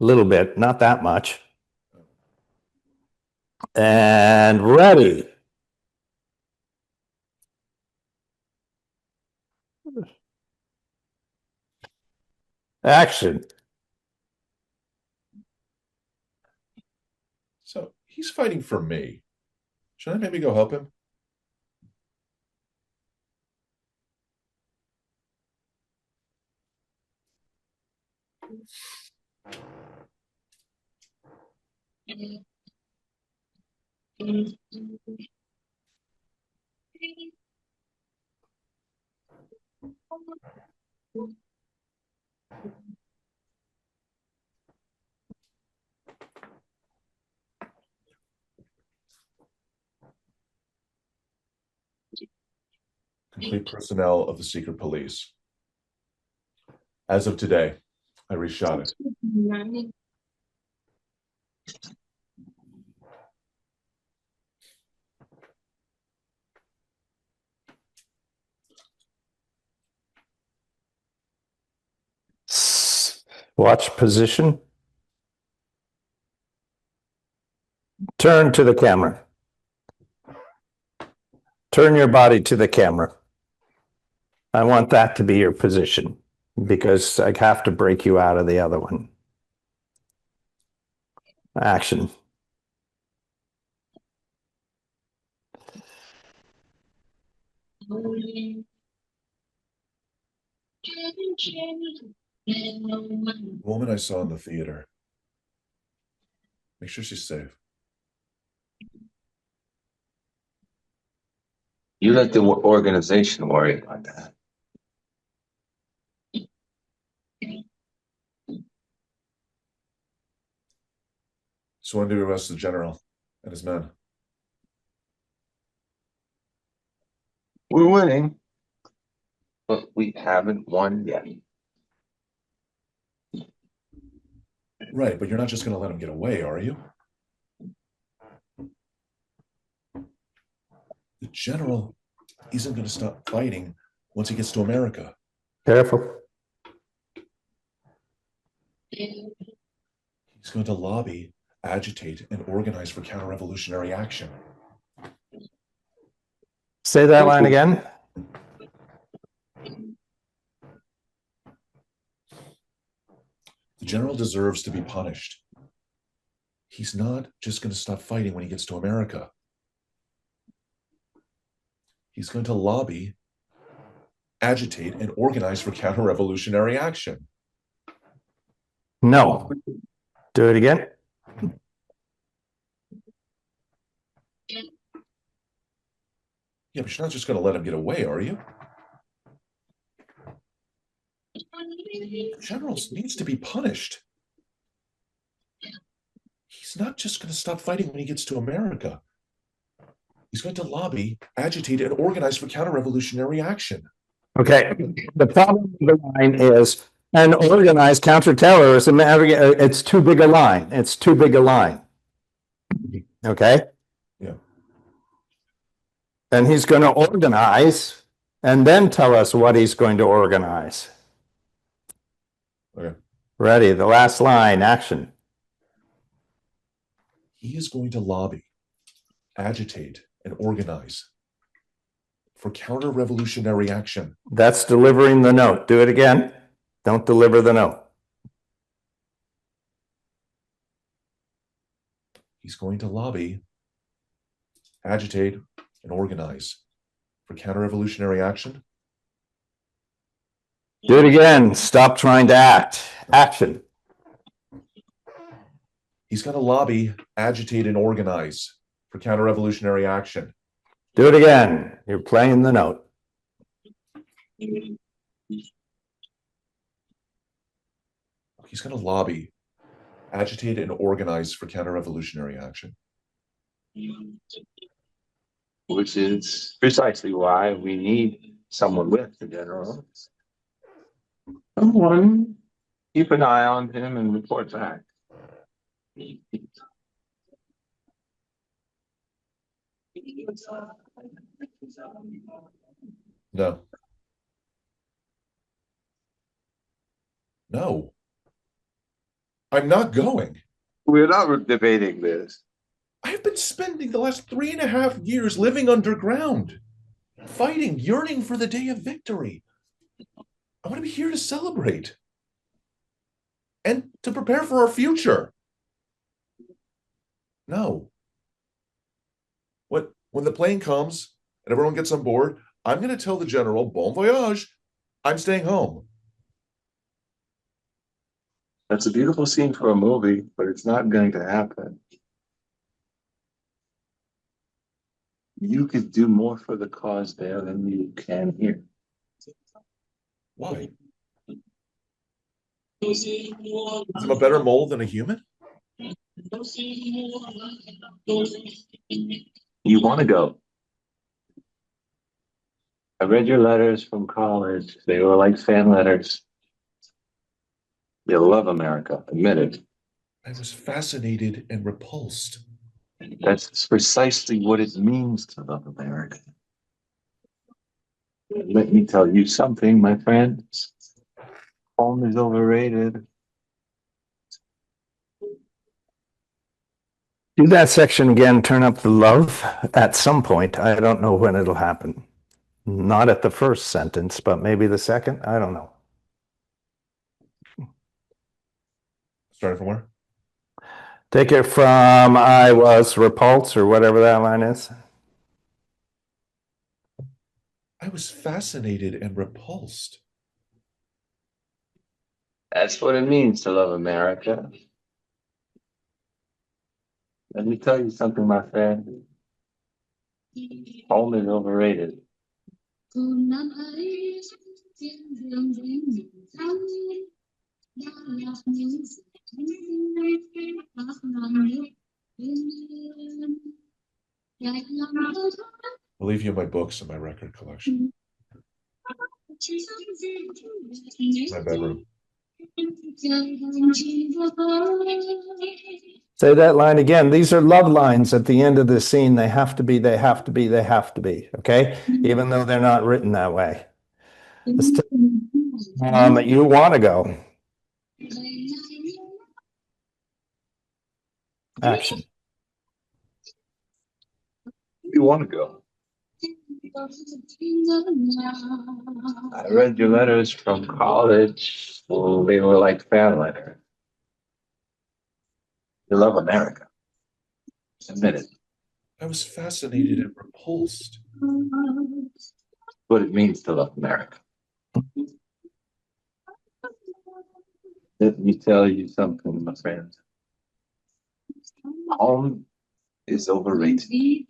little bit, not that much. And ready. Action. So he's fighting for me. Should I maybe go help him? Complete personnel of the secret police. As of today, I reshot it. Watch position. Turn to the camera. Turn your body to the camera. I want that to be your position because I have to break you out of the other one. Action. The woman I saw in the theater. Make sure she's safe. You let the organization worry about that. So when do we arrest the general and his men? We're winning. But we haven't won yet. Right, but you're not just going to let him get away, are you? The general isn't going to stop fighting once he gets to America. Careful. He's going to lobby, agitate, and organize for counter-revolutionary action. Say that line again. The general deserves to be punished. He's not just going to stop fighting when he gets to America. He's going to lobby, agitate, and organize for counter-revolutionary action. No. Do it again. Yeah, but you're not just going to let him get away, are you? The general needs to be punished. He's not just going to stop fighting when he gets to America. He's going to lobby, agitate, and organize for counter-revolutionary action. Okay. The problem with the line is an organized counterterrorism. It's too big a line. It's too big a line. Okay. Yeah. And he's going to organize and then tell us what he's going to organize. Okay. Ready. The last line. Action. He is going to lobby, agitate, and organize for counter-revolutionary action. That's delivering the note. Do it again. Don't deliver the note. He's going to lobby, agitate, and organize for counter-revolutionary action. Do it again. Stop trying to act. Action. He's going to lobby, agitate, and organize for counter-revolutionary action. Do it again. You're playing the note. He's going to lobby, agitate, and organize for counter-revolutionary action. Which is precisely why we need someone with the general. Someone keep an eye on him and report back. No. No. I'm not going. We're not debating this. I've been spending the last 3.5 years living underground, fighting, yearning for the day of victory. I want to be here to celebrate and to prepare for our future. No. When the plane comes and everyone gets on board, I'm going to tell the general, bon voyage, I'm staying home. That's a beautiful scene for a movie, but it's not going to happen. You could do more for the cause there than you can here. Why? I'm a better mole than a human? You want to go. I read your letters from college. They were like fan letters. You love America, admit it. I was fascinated and repulsed. That's precisely what it means to love America. Let me tell you something, my friend. Home is overrated. Do that section again. Turn up the love at some point. I don't know when it'll happen. Not at the first sentence, but maybe the second. I don't know. Starting from where? Take it from I was repulsed or whatever that line is. I was fascinated and repulsed. That's what it means to love America. Let me tell you something, my friend. Home is overrated. I'll leave you my books and my record collection. My bedroom. Say that line again. These are love lines at the end of the scene. They have to be, they have to be, they have to be. Okay. Even though they're not written that way. You want to go. Action. You want to go. I read your letters from college. Well, they were like fan letters. You love America. Admit it. I was fascinated and repulsed. What it means to love America. Let me tell you something, my friend. Home is overrated.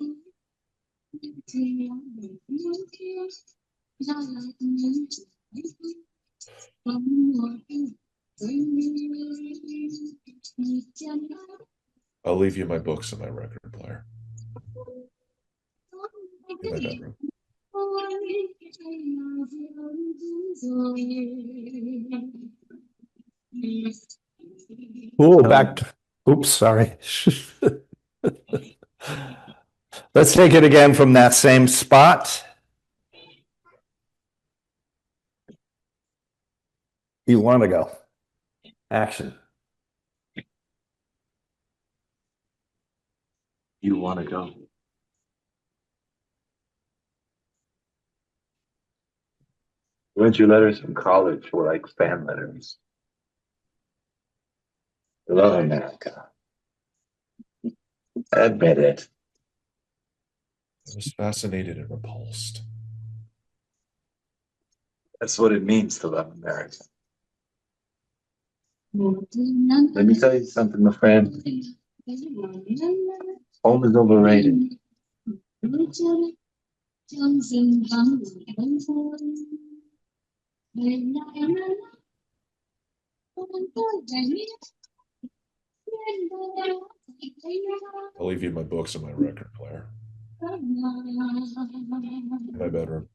I'll leave you my books and my record player. In my bedroom. Ooh, back to, oops, sorry. Let's take it again from that same spot. You want to go. Action. You want to go. Read your letters from college were like fan letters. You love America. Admit it. I was fascinated and repulsed. That's what it means to love America. Let me tell you something, my friend. Home is overrated. I'll leave you my books and my record player. In my bedroom.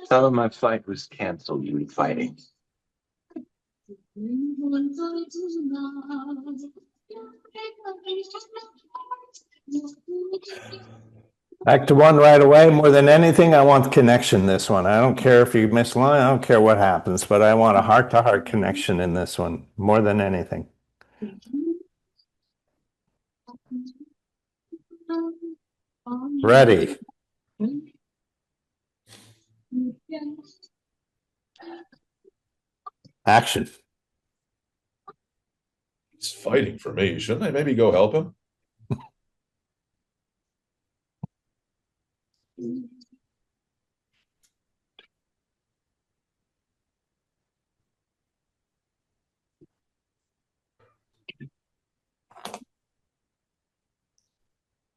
Tell him my flight was canceled. You were fighting. Back to one right away. More than anything, I want connection this one. I don't care if you miss line. I don't care what happens, but I want a heart-to-heart connection in this one more than anything. Ready. Action. He's fighting for me. Shouldn't I maybe go help him?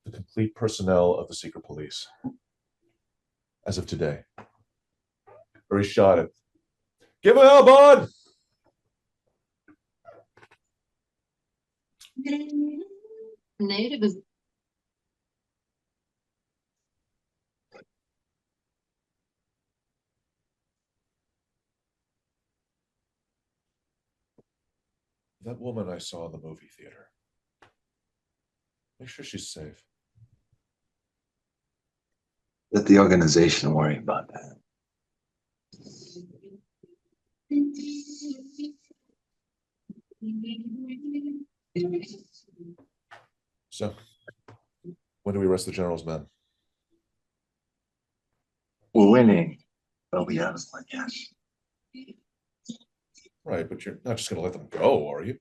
The complete personnel of the secret police. As of today. Or he shot it. Give him hell, bud! Native is That woman I saw in the movie theater. Make sure she's safe. Let the organization worry about that. So, when do we arrest the general's men? We're winning. But we have one, yes. Right, but you're not just going to let them go, are you?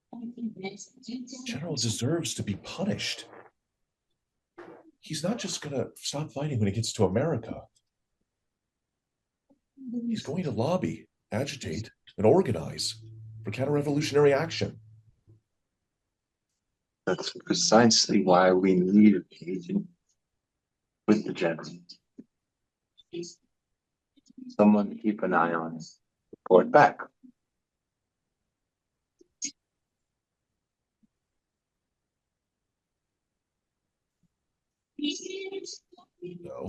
The general deserves to be punished. He's not just going to stop fighting when he gets to America. He's going to lobby, agitate, and organize for counter-revolutionary action. That's precisely why we need an agent with the general. Someone to keep an eye on him. Report back. No.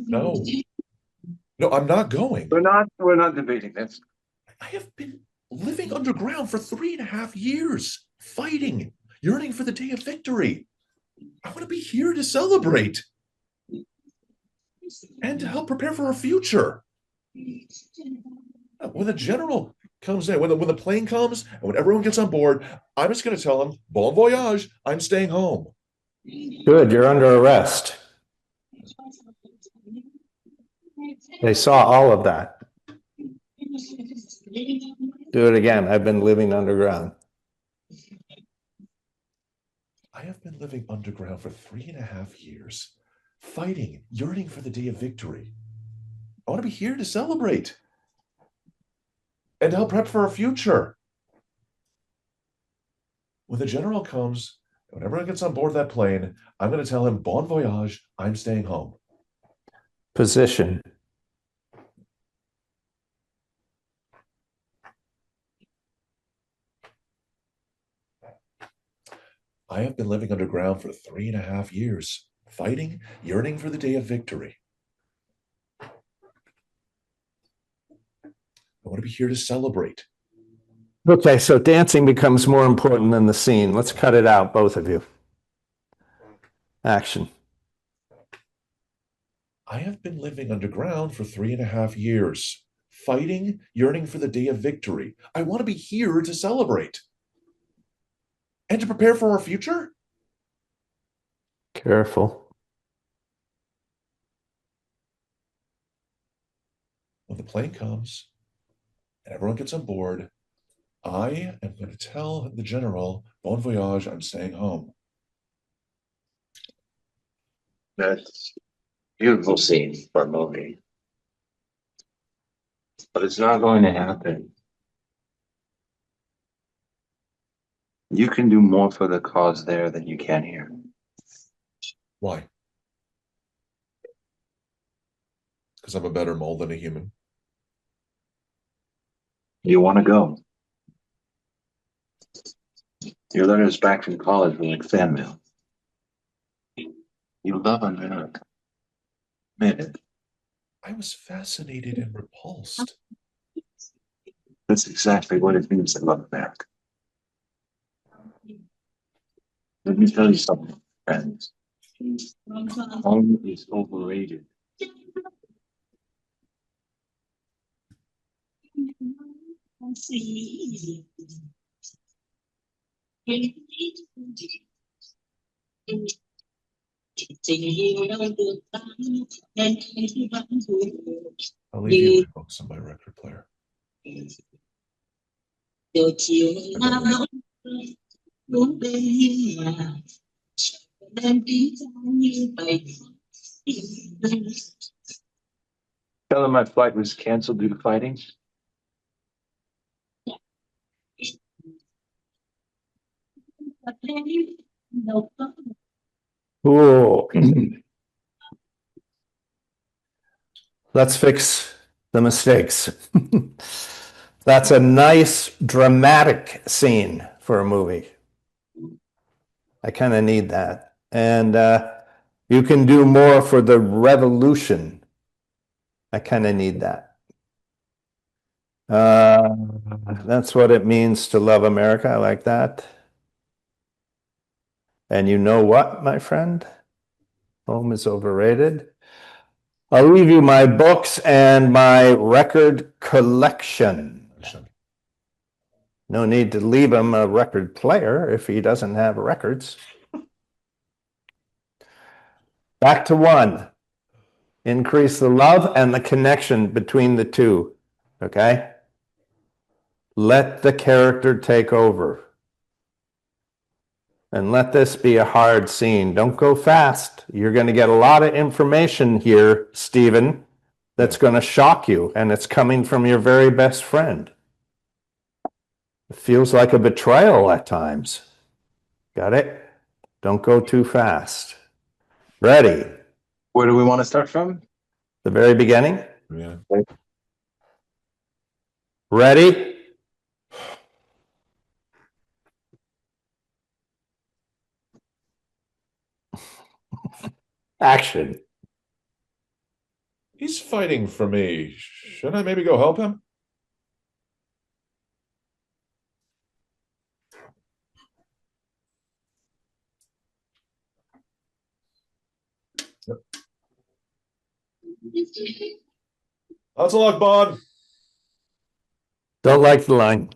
No. No, I'm not going. We're not debating this. I have been living underground for 3.5 years, fighting, yearning for the day of victory. I want to be here to celebrate and to help prepare for our future. When the general comes in, when the plane comes, and when everyone gets on board, I'm just going to tell them, bon voyage, I'm staying home. Good, you're under arrest. They saw all of that. Do it again. I've been living underground. I have been living underground for 3.5 years, fighting, yearning for the day of victory. I want to be here to celebrate and to help prep for our future. When the general comes, when everyone gets on board that plane, I'm going to tell him, bon voyage, I'm staying home. Position. I have been living underground for 3.5 years, fighting, yearning for the day of victory. I want to be here to celebrate. Okay, so dancing becomes more important than the scene. Let's cut it out, both of you. Action. I have been living underground for 3.5 years, fighting, yearning for the day of victory. I want to be here to celebrate and to prepare for our future. Careful. When the plane comes and everyone gets on board, I am going to tell the general, bon voyage, I'm staying home. That's a beautiful scene for a movie. But it's not going to happen. You can do more for the cause there than you can here. Why? Because I'm a better mole than a human. You want to go. Your letters back from college were like fan mail. You love America. Admit it. I was fascinated and repulsed. That's exactly what it means to love America. Let me tell you something, friends. Home is overrated. I'll leave you my books on my record player. Tell him my flight was canceled due to fighting. Ooh. Let's fix the mistakes. That's a nice dramatic scene for a movie. I kind of need that. And you can do more for the revolution. I kind of need that. That's what it means to love America. I like that. And you know what, my friend? Home is overrated. I'll leave you my books and my record collection. No need to leave him a record player if he doesn't have records. Back to 1. Increase the love and the connection between the two. Okay? Let the character take over. And let this be a hard scene. Don't go fast. You're going to get a lot of information here, Stephen, that's going to shock you. And it's coming from your very best friend. It feels like a betrayal at times. Got it? Don't go too fast. Ready? Where do we want to start from? The very beginning? Yeah. Ready? Action. He's fighting for me. Shouldn't I maybe go help him? That's a luck, Bond. Don't like the line.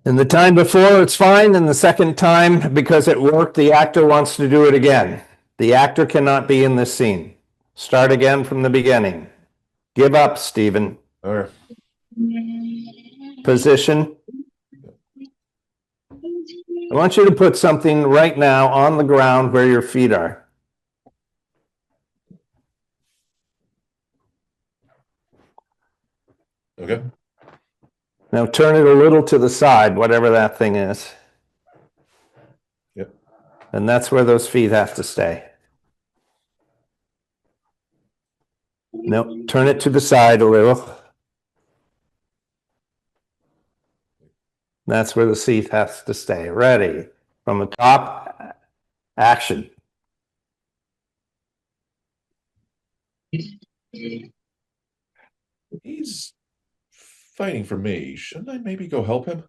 And the time before, it's fine. And the second time, because it worked, the actor wants to do it again. The actor cannot be in this scene. Start again from the beginning. Give up, Stephen. Okay. Position. I want you to put something right now on the ground where your feet are. Okay. Now turn it a little to the side, whatever that thing is. Yep. And that's where those feet have to stay. No, turn it to the side a little. That's where the seat has to stay. Ready. From the top, action. He's fighting for me. Shouldn't I maybe go help him?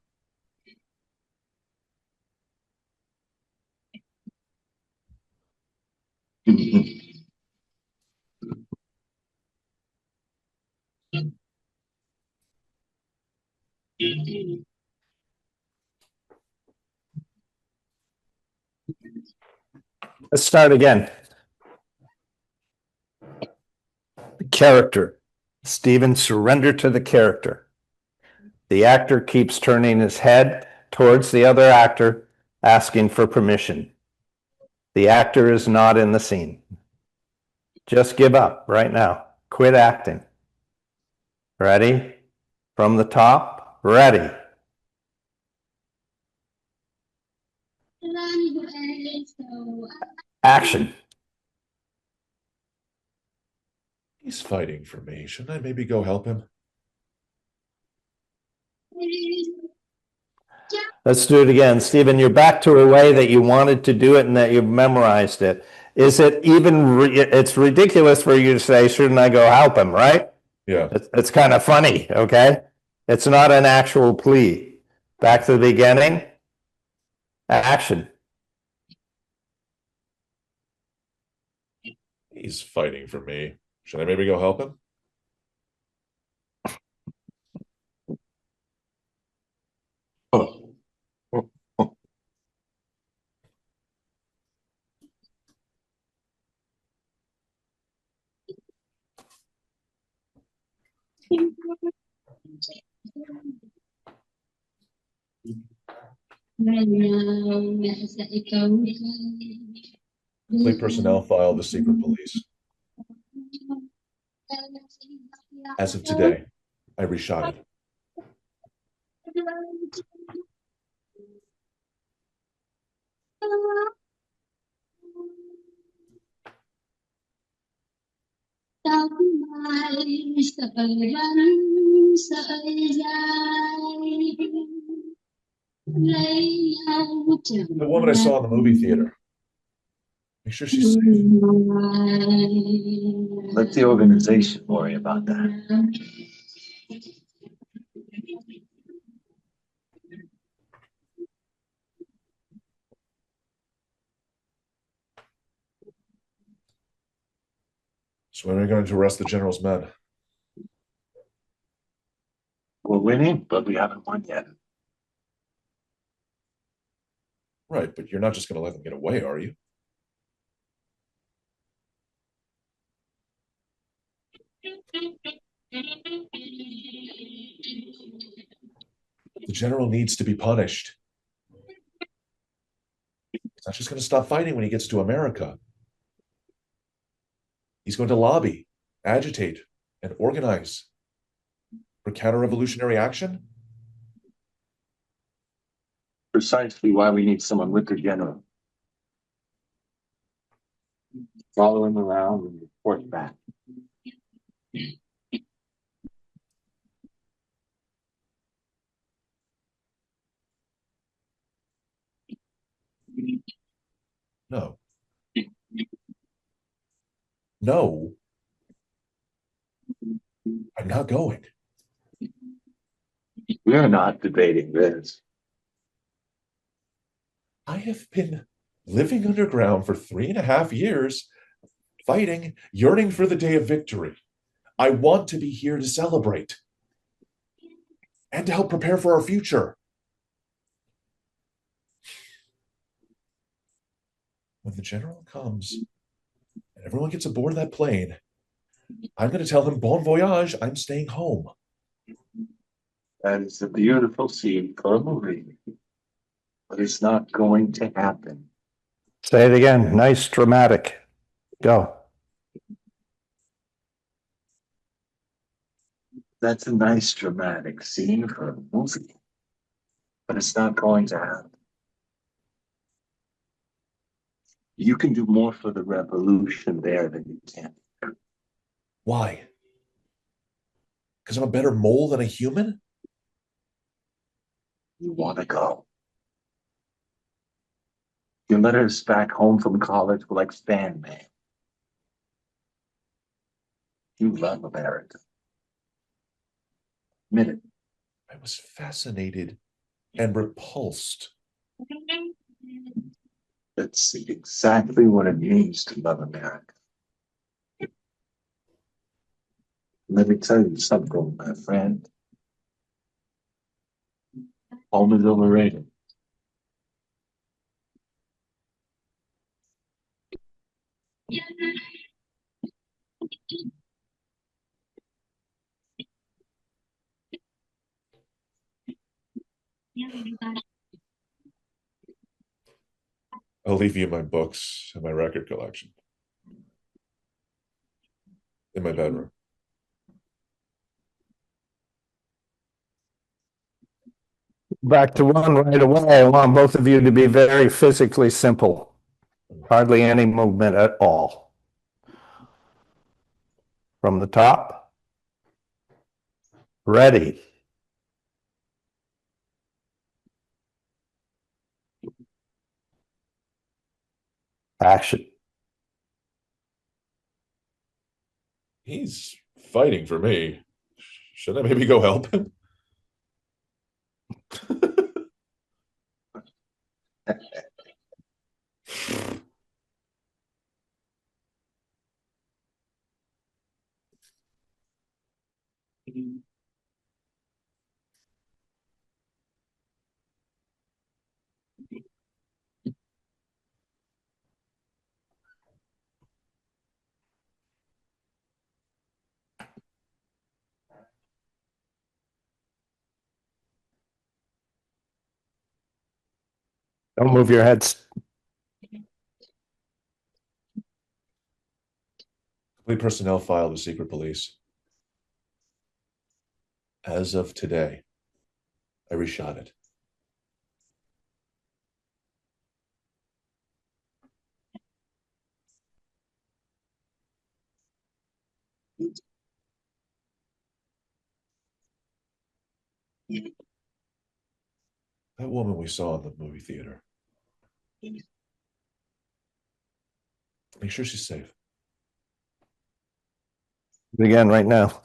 Let's start again. The character. Stephen, surrender to the character. The actor keeps turning his head towards the other actor, asking for permission. The actor is not in the scene. Just give up right now. Quit acting. Ready? From the top, ready. Action. He's fighting for me. Shouldn't I maybe go help him? Let's do it again. Stephen, you're back to a way that you wanted to do it and that you've memorized it. Is it even, it's ridiculous for you to say, shouldn't I go help him, right? Yeah. It's kind of funny, okay? It's not an actual plea. Back to the beginning. Action. He's fighting for me. Should I maybe go help him? Oh. Oh. Oh. Complete personnel file, the secret police. As of today, I reshot it. The woman I saw in the movie theater. Make sure she's safe. Let the organization worry about that. So when are we going to arrest the general's men? We're winning, but we haven't won yet. Right, but you're not just going to let them get away, are you? The general needs to be punished. He's not just going to stop fighting when he gets to America. He's going to lobby, agitate, and organize for counter-revolutionary action. Precisely why we need someone with the general. Follow him around and report back. No. No, I'm not going. We're not debating this. I have been living underground for 3.5 years, fighting, yearning for the day of victory. I want to be here to celebrate and to help prepare for our future. When the general comes and everyone gets aboard that plane, I'm going to tell him, bon voyage, I'm staying home. That is a beautiful scene for a movie, but it's not going to happen. Say it again. Nice, dramatic. Go. That's a nice dramatic scene for a movie, but it's not going to happen. You can do more for the revolution there than you can. Why? Because I'm a better mole than a human? You want to go. Your letters back home from college were like fan mail. You love America. Admit it. I was fascinated and repulsed. That's exactly what it means to love America. Let me tell you something, my friend. Home is overrated. I'll leave you my books and my record collection in my bedroom. Back to one right away. I want both of you to be very physically simple. Hardly any movement at all. From the top. Ready. Action. He's fighting for me. Should I maybe go help him? Don't move your heads. Complete personnel file with secret police. As of today, I reshot it. That woman we saw in the movie theater. Make sure she's safe. Again right now.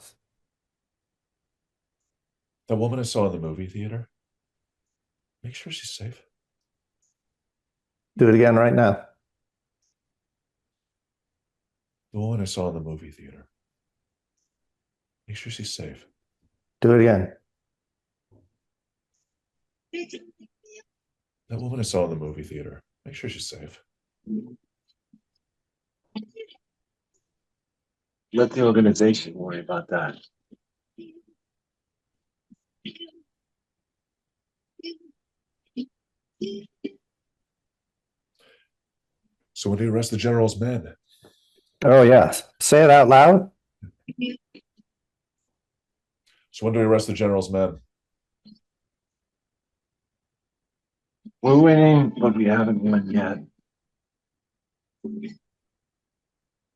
That woman I saw in the movie theater. Make sure she's safe. Do it again right now. The woman I saw in the movie theater. Make sure she's safe. Do it again. That woman I saw in the movie theater. Make sure she's safe. Let the organization worry about that. So when do you arrest the general's men? Oh, yes. Say it out loud. So when do we arrest the general's men? We're winning, but we haven't won yet.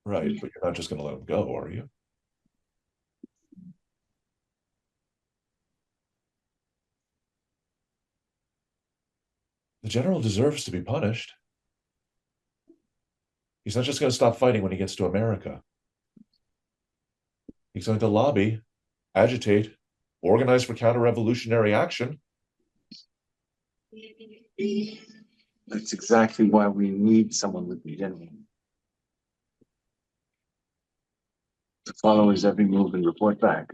Right, but you're not just going to let them go, are you? The general deserves to be punished. He's not just going to stop fighting when he gets to America. He's going to lobby, agitate, organize for counter-revolutionary action. That's exactly why we need someone with the general to follow his every move and report back.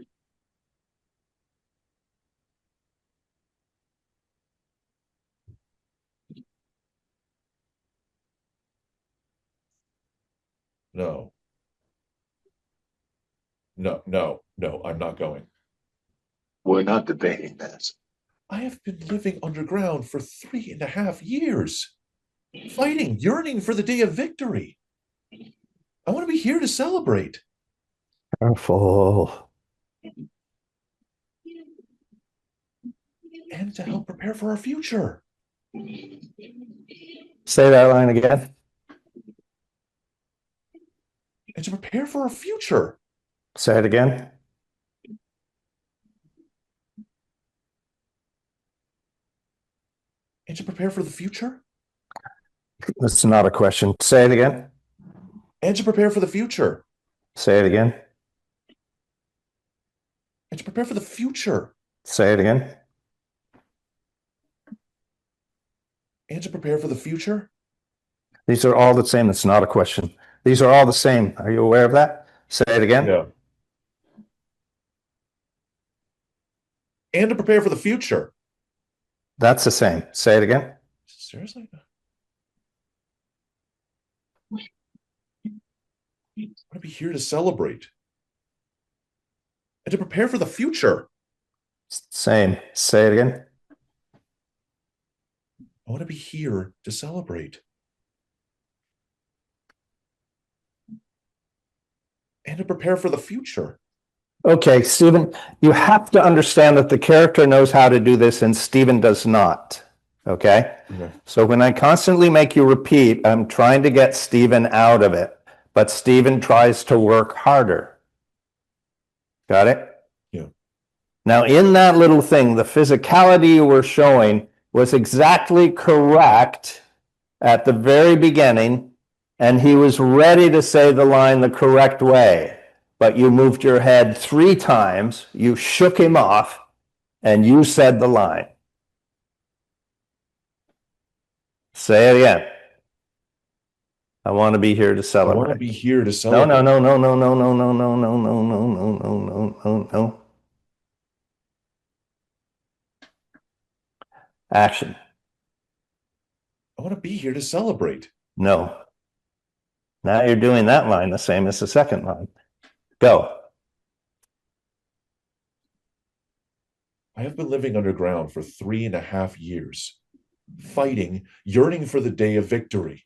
No. No, I'm not going. We're not debating that. I have been living underground for 3.5 years, fighting, yearning for the day of victory. I want to be here to celebrate. Careful. And to help prepare for our future. Say that line again. And to prepare for our future. Say it again. And to prepare for the future. That's not a question. Say it again. And to prepare for the future. Say it again. And to prepare for the future. Say it again. And to prepare for the future. These are all the same. It's not a question. These are all the same. Are you aware of that? Say it again. Yeah. And to prepare for the future. That's the same. Say it again. Seriously? I want to be here to celebrate. And to prepare for the future. Same. Say it again. I want to be here to celebrate. And to prepare for the future. Okay, Stephen, you have to understand that the character knows how to do this and Stephen does not. Okay? Okay. So when I constantly make you repeat, I'm trying to get Stephen out of it, but Stephen tries to work harder. Got it? Yeah. Now, in that little thing, the physicality you were showing was exactly correct at the very beginning, and he was ready to say the line the correct way. But you moved your head 3 times, you shook him off, and you said the line. Say it again. I want to be here to I celebrate. want to be here to No, celebrate. no, no, no, no, no, no, no, no, no, no, no, no, no, no, no. Action. I want to be here to celebrate. No. Now you're doing that line the same as the second line. Go. I have been living underground for 3.5 years, fighting, yearning for the day of victory.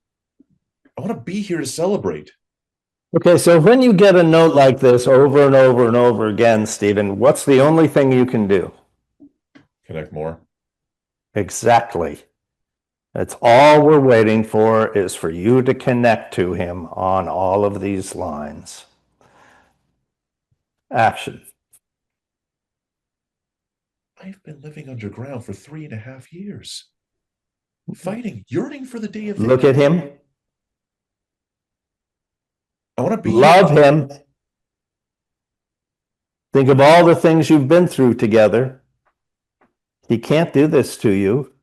I want to be here to celebrate. Okay, so when you get a note like this over and over and over again, Stephen, what's the only thing you can do? Connect more. Exactly. That's all we're waiting for is for you to connect to him on all of these lines. Action. I've been living underground for 3.5 years, fighting, yearning for the day of victory. Look at him. I want to be Love him. Think of all the things you've been through together. He can't do this to you.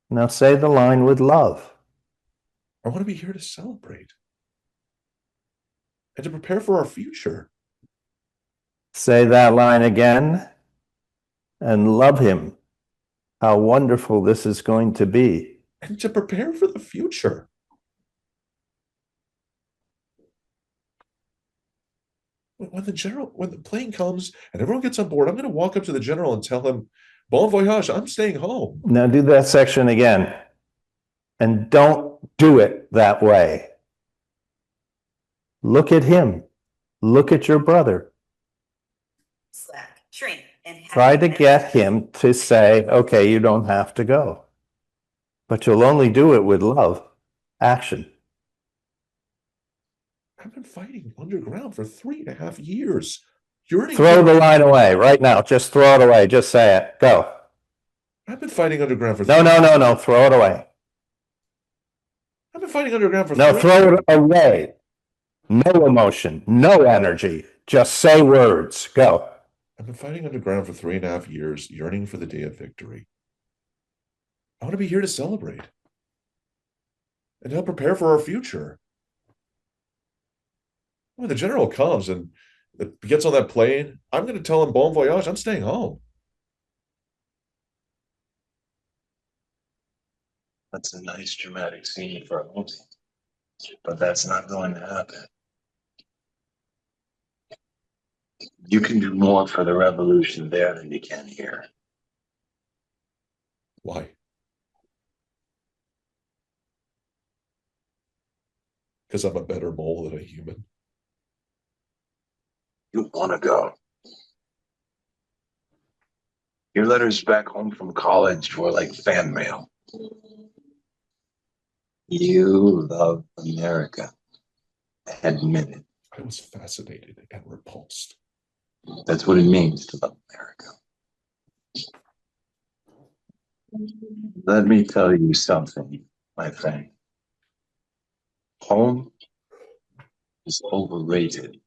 Now say the line with love. I want to be here to celebrate and to prepare for our future. Say that line again and love him. How wonderful this is going to be. And to prepare for the future. When the plane comes and everyone gets on board, I'm going to walk up to the general and tell him, bon voyage, I'm staying home. Now do that section again. And don't do it that way. Look at him. Look at your brother. Slack, shrink, and Try to get him to say, okay, you don't have to go. But you'll only do it with love. Action. I've been fighting underground for 3.5 years. Yearning Throw for- the line away right now. Just throw it away. Just say it. Go. I've been fighting underground for No, no, no, no. Throw it away. I've been fighting underground for No, 3. throw it away. No emotion, no energy. Just say words. Go. I've been fighting underground for 3.5 years, yearning for the day of victory. I want to be here to celebrate and help prepare for our future. When the general comes and gets on that plane, I'm going to tell him bon voyage. I'm staying home. That's a nice dramatic scene for a movie, but that's not going to happen. You can do more for the revolution there than you can here. Why? Because I'm a better mole than a human. You want to go. Your letters back home from college were like fan mail. You love America. Admit it. I was fascinated and repulsed. That's what it means to love America. Let me tell you something, my friend. Home is overrated.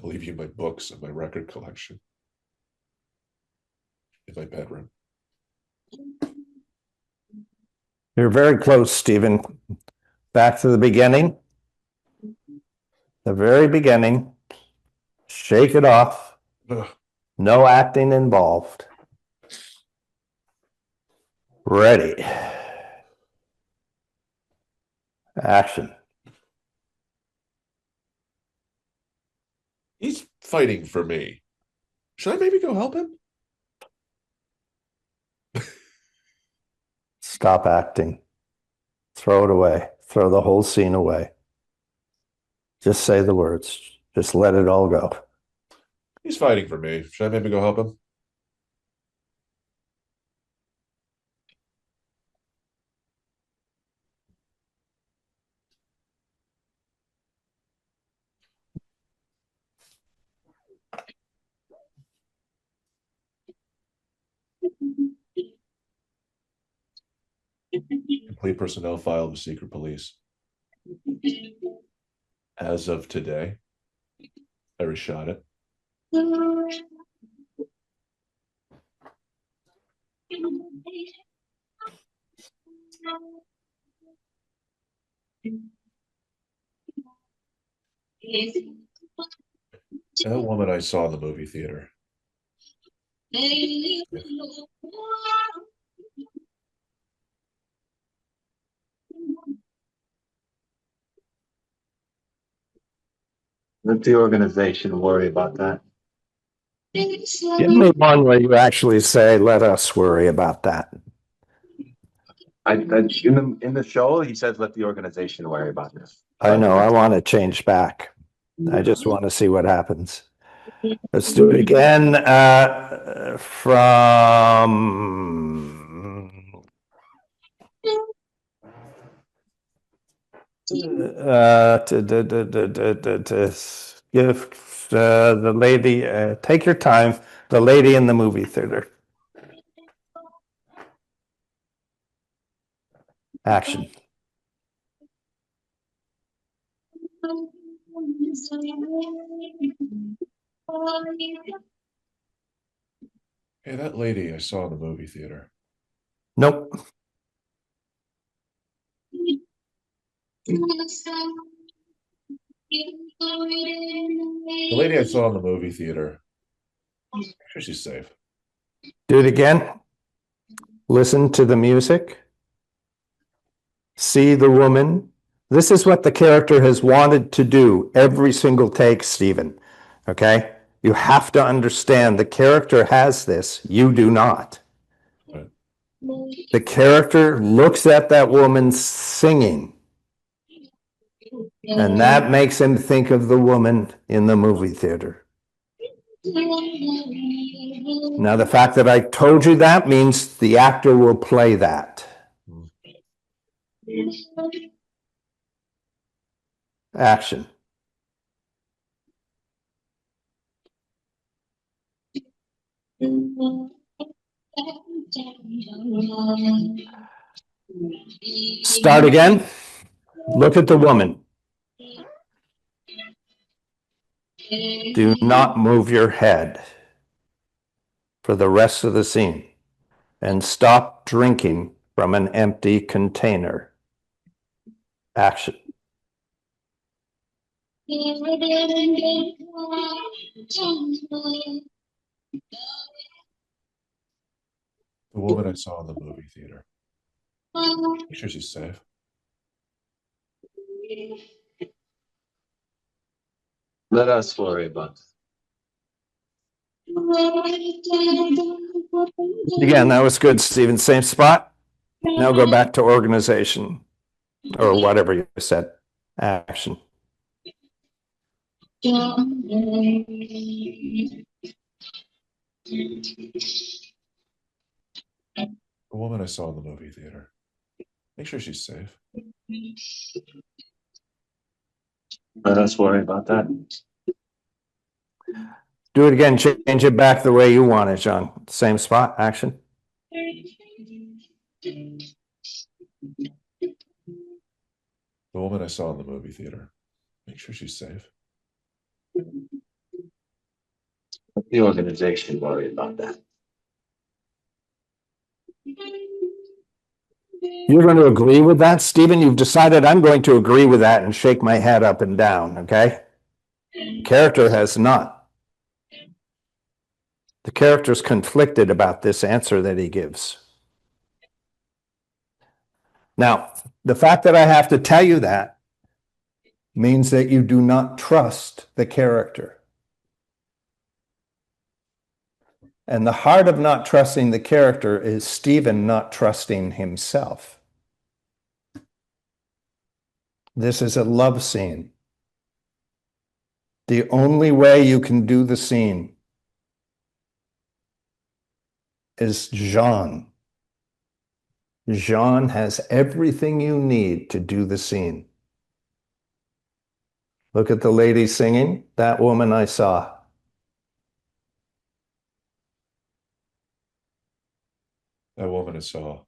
I'll leave you my books and my record collection in my bedroom. You're very close, Stephen. Back to the beginning. The very beginning. Shake it off. Ugh. No acting involved. Ready. Action. He's fighting for me. Should I maybe go help him? Stop acting. Throw it away. Throw the whole scene away. Just say the words. Just let it all go. He's fighting for me. Should I maybe go help him? Complete personnel file of the secret police. As of today, I reshot it. That woman I saw in the movie theater. Let the organization worry about that. Give me one where you actually say, let us worry about that. In the show, he says, let the organization worry about this. I know, I want to change back. I just want to see what happens. Let's do it again. Give the lady, take your time, the lady in the movie theater. Action. Hey, that lady I saw in the movie theater. Nope. The lady I saw in the movie theater. I'm sure she's safe. Do it again. Listen to the music. See the woman. This is what the character has wanted to do every single take, Stephen. Okay? You have to understand the character has this. You do not. Right. The character looks at that woman singing. And that makes him think of the woman in the movie theater. Now, the fact that I told you that means the actor will play that. Action. Start again. Look at the woman. Do not move your head for the rest of the scene, and stop drinking from an empty container. Action. The woman I saw in the movie theater. Make sure she's safe. Let us worry about Again, that was good, Stephen. Same spot. Now go back to organization or whatever you said. Action. The woman I saw in the movie theater. Make sure she's safe. Let us worry about that. Do it again. Change it back the way you want it, John. Same spot. Action. The woman I saw in the movie theater. Make sure she's safe. Let the organization worry about that. You're going to agree with that, Stephen? You've decided I'm going to agree with that and shake my head up and down, okay? Character has not. The character's conflicted about this answer that he gives. Now, the fact that I have to tell you that means that you do not trust the character. And the heart of not trusting the character is Stephen not trusting himself. This is a love scene. The only way you can do the scene is Jean. Jean has everything you need to do the scene. Look at the lady singing, that woman I saw. That woman I saw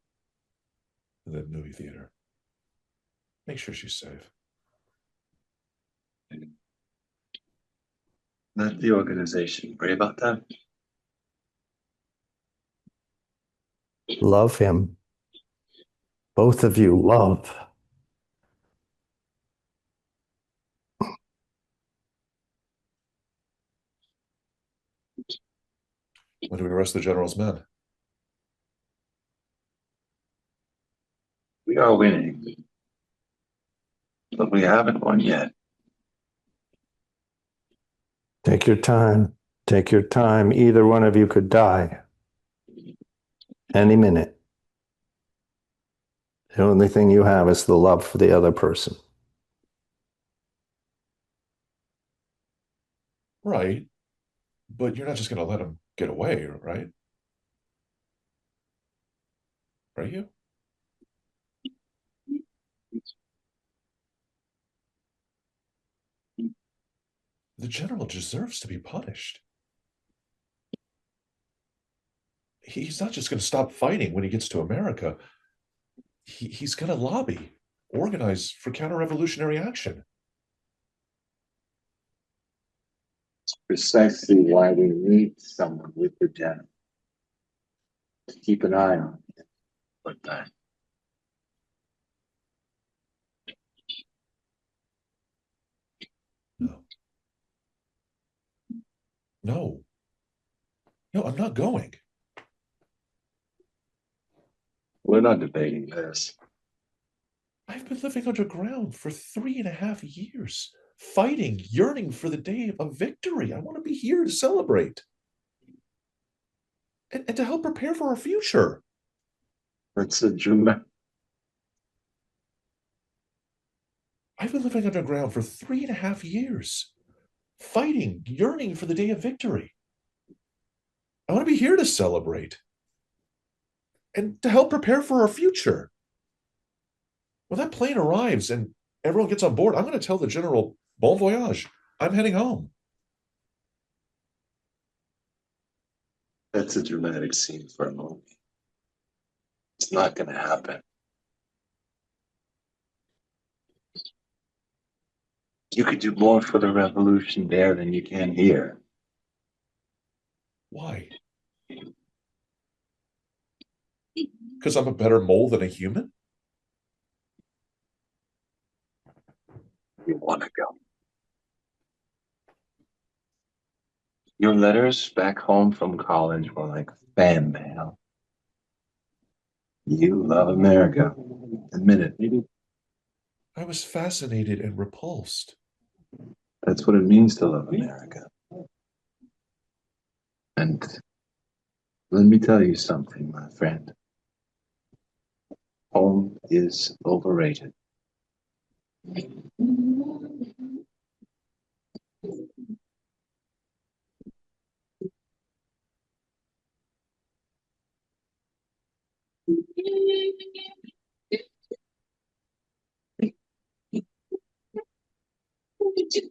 in the movie theater. Make sure she's safe. Let the organization worry about that. Love him. Both of you love. When do we arrest the general's men? We are winning, but we haven't won yet. Take your time. Take your time. Either one of you could die any minute. The only thing you have is the love for the other person. Right. But you're not just going to let him get away, right? Are you? The general deserves to be punished. He's not just going to stop fighting when he gets to America. He's going to lobby, organize for counter-revolutionary action. Precisely why we need someone with the general to keep an eye on him. But that. No. No. No, I'm not going. We're not debating this. I've been living underground for 3.5 years, fighting, yearning for the day of victory. I want to be here to celebrate. And to help prepare for our future. That's a dramatic. I've been living underground for 3.5 years, fighting, yearning for the day of victory. I want to be here to celebrate and to help prepare for our future. When that plane arrives and everyone gets on board, I'm going to tell the general, bon voyage. I'm heading home. That's a dramatic scene for a movie. It's not going to happen. You could do more for the revolution there than you can here. Why? Because I'm a better mole than a human? You want to go. Your letters back home from college were like fan mail. You love America. Admit it. I was fascinated and repulsed. That's what it means to love America. And let me tell you something, my friend. Home is overrated.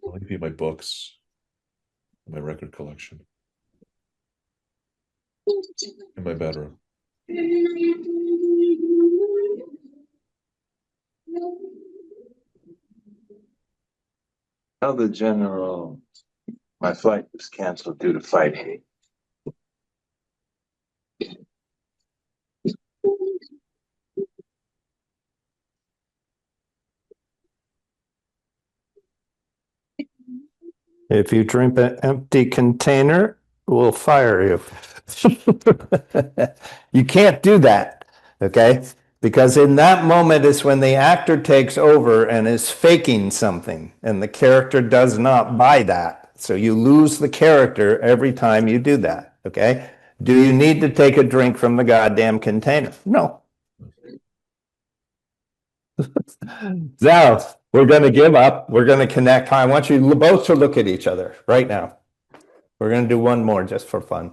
I'll give you my books, my record collection, in my bedroom. Tell the general my flight was canceled due to fighting. If you drink an empty container, we'll fire you. You can't do that, okay? Because in that moment is when the actor takes over and is faking something, and the character does not buy that. So you lose the character every time you do that, okay? Do you need to take a drink from the goddamn container? No. Now, we're going to give up. We're going to connect. I want you both to look at each other right now. We're going to do one more just for fun.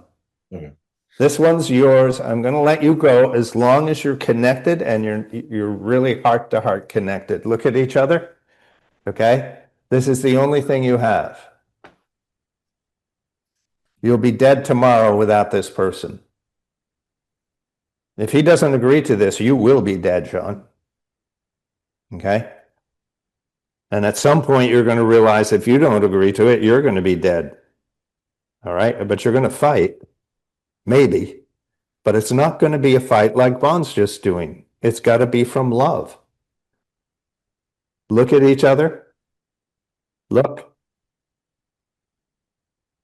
Okay. This one's yours. I'm going to let you go as long as you're connected and you're really heart to heart connected. Look at each other. Okay? This is the only thing you have. You'll be dead tomorrow without this person. If he doesn't agree to this, you will be dead, Sean. Okay? And at some point, you're going to realize if you don't agree to it, you're going to be dead. All right? But you're going to fight. Maybe. But it's not going to be a fight like Bond's just doing. It's got to be from love. Look at each other. Look.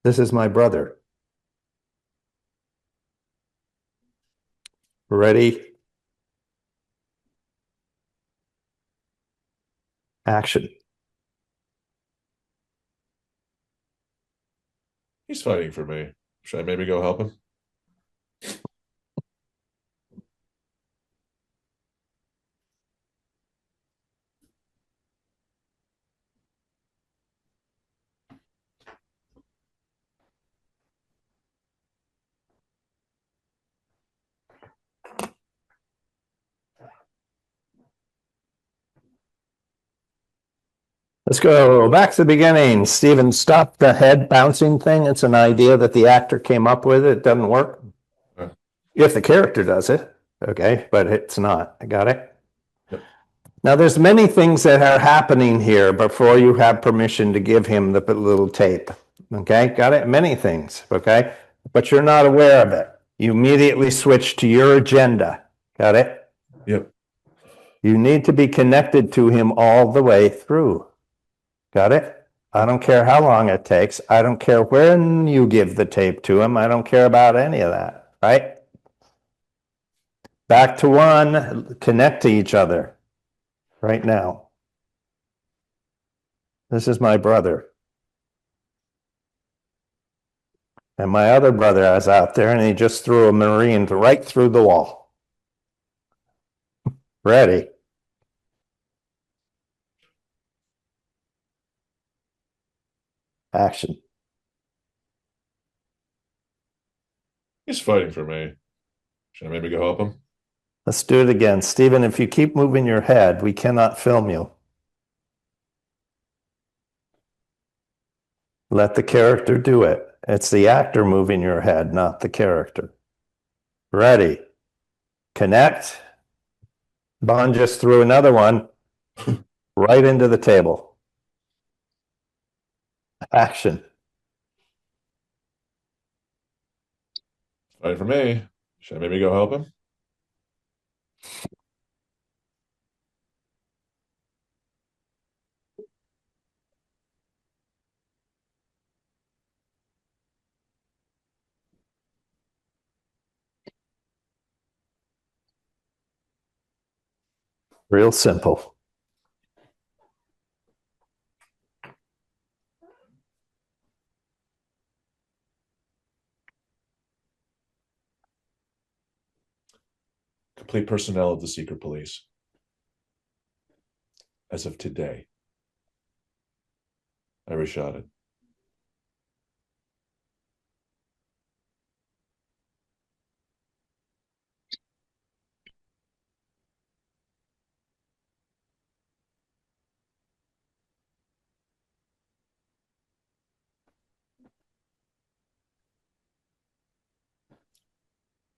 This is my brother. Ready? Action. He's fighting for me. Should I maybe go help him? Let's go back to the beginning. Stephen, stop the head bouncing thing. It's an idea that the actor came up with. It doesn't work. If the character does it, okay, but it's not. I got it. Yep. Now, there's many things that are happening here before you have permission to give him the little tape. Okay, got it? Many things, okay? But you're not aware of it. You immediately switch to your agenda. Got it? Yep. You need to be connected to him all the way through. Got it? I don't care how long it takes. I don't care when you give the tape to him. I don't care about any of that, right? Back to one, connect to each other right now. This is my brother. And my other brother is out there and he just threw a Marine right through the wall. Ready? Action. He's fighting for me. Should I maybe go help him? Let's do it again. Stephen, if you keep moving your head, we cannot film you. Let the character do it. It's the actor moving your head, not the character. Ready. Connect. Bond just threw another one right into the table. Action. Right for me. Should I maybe go help him? Real simple. Complete personnel of the secret police. As of today. I reshot it.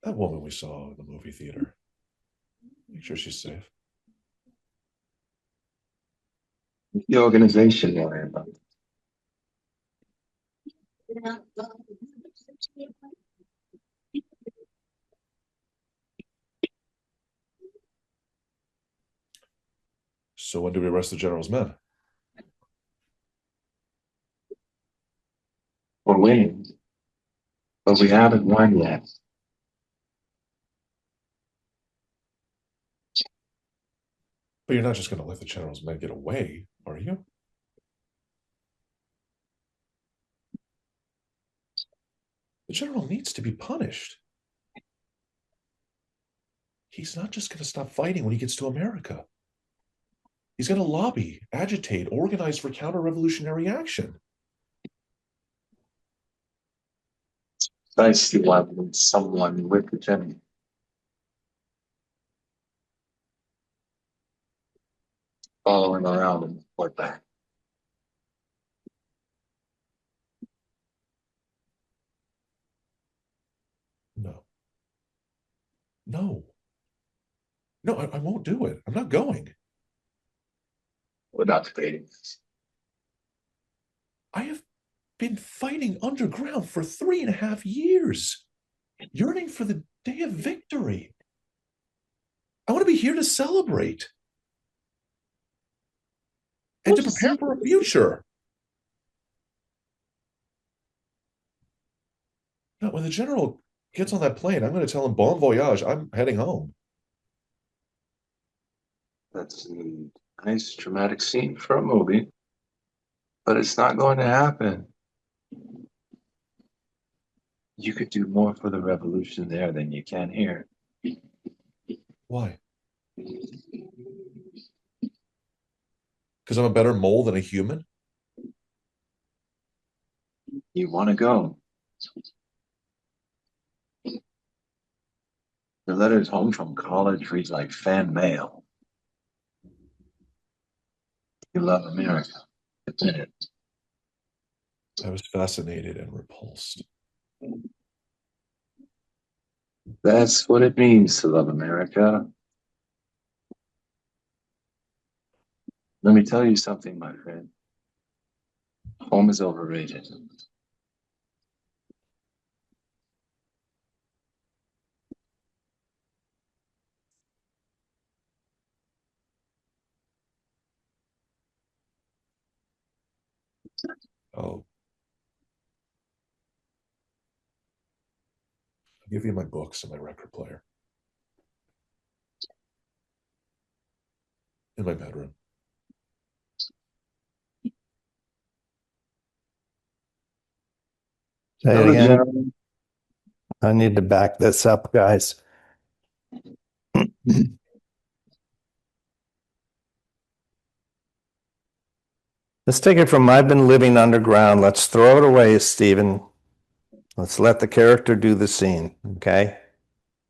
That woman we saw in the movie theater. Make sure she's safe. The organization, Mariam. So when do we arrest the general's men? We're winning, but we haven't won yet. But you're not just going to let the general's men get away, are you? The general needs to be punished. He's not just going to stop fighting when he gets to America. He's going to lobby, agitate, organize for counter-revolutionary action. Precisely why we need someone with the general. Follow him around and report back. No. No. No, I won't do it. I'm not going. We're not debating this. I have been fighting underground for 3.5 years, yearning for the day of victory. I want to be here to celebrate and to prepare for a future. Now, when the general gets on that plane, I'm going to tell him, bon voyage, I'm heading home. That's a nice dramatic scene for a movie, but it's not going to happen. You could do more for the revolution there than you can here. Why? Because I'm a better mole than a human? You want to go. The letters home from college reads like fan mail. You love America. Admit it. I was fascinated and repulsed. That's what it means to love America. Let me tell you something, my friend. Home is overrated. I'll give you my books and my record player. In my bedroom. Say it again. I need to back this up, guys. Let's take it from I've been living underground. Let's throw it away, Stephen. Let's let the character do the scene, okay?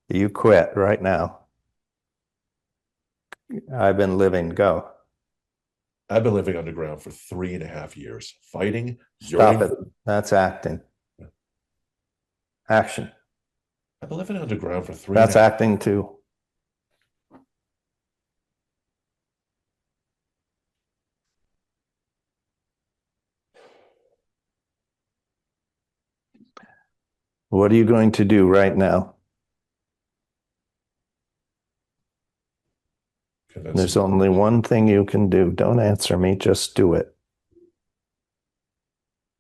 You quit right now. I've been living, go. I've been living underground for 3.5 years, fighting, Stop yearning. it. That's acting. Action. I've been living underground for three. That's acting too. What are you going to do right now? There's only one thing you can do. Don't answer me. Just do it.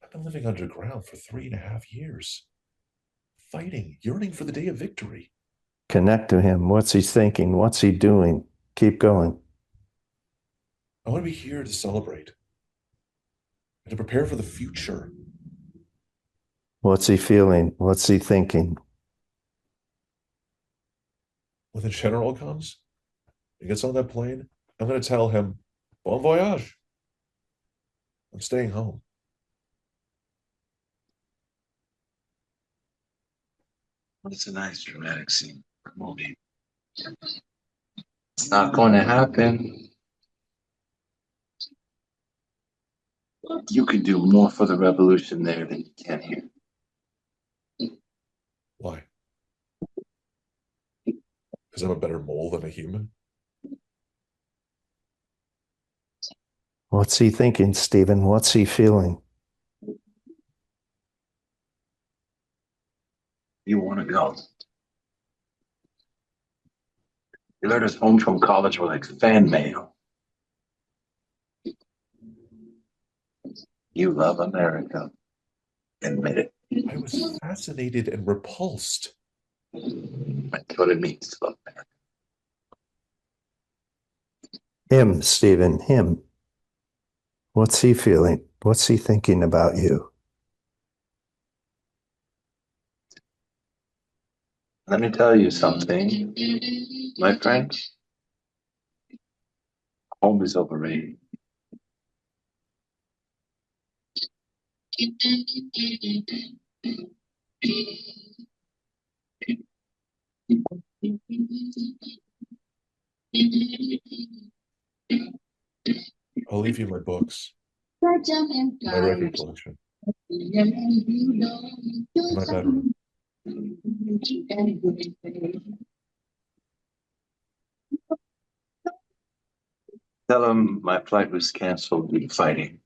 I've been living underground for 3.5 years, fighting, yearning for the day of victory. Connect to him. What's he thinking? What's he doing? Keep going. I want to be here to celebrate and to prepare for the future. What's he feeling? What's he thinking? When the general comes and gets on that plane, I'm going to tell him, bon voyage. I'm staying home. It's a nice dramatic scene for a movie. It's not going to happen. You can do more for the revolution there than you can here. Why? Because I'm a better mole than a human? What's he thinking, Stephen? What's he feeling? You want to go. Your letters home from college were like fan mail. You love America. Admit it. I was fascinated and repulsed. That's what it means to love America. Him, Stephen, him. What's he feeling? What's he thinking about you? Let me tell you something, my friend. Home is overrated. I'll leave you my books, my record collection, my bedroom. Tell him my flight was canceled due to fighting.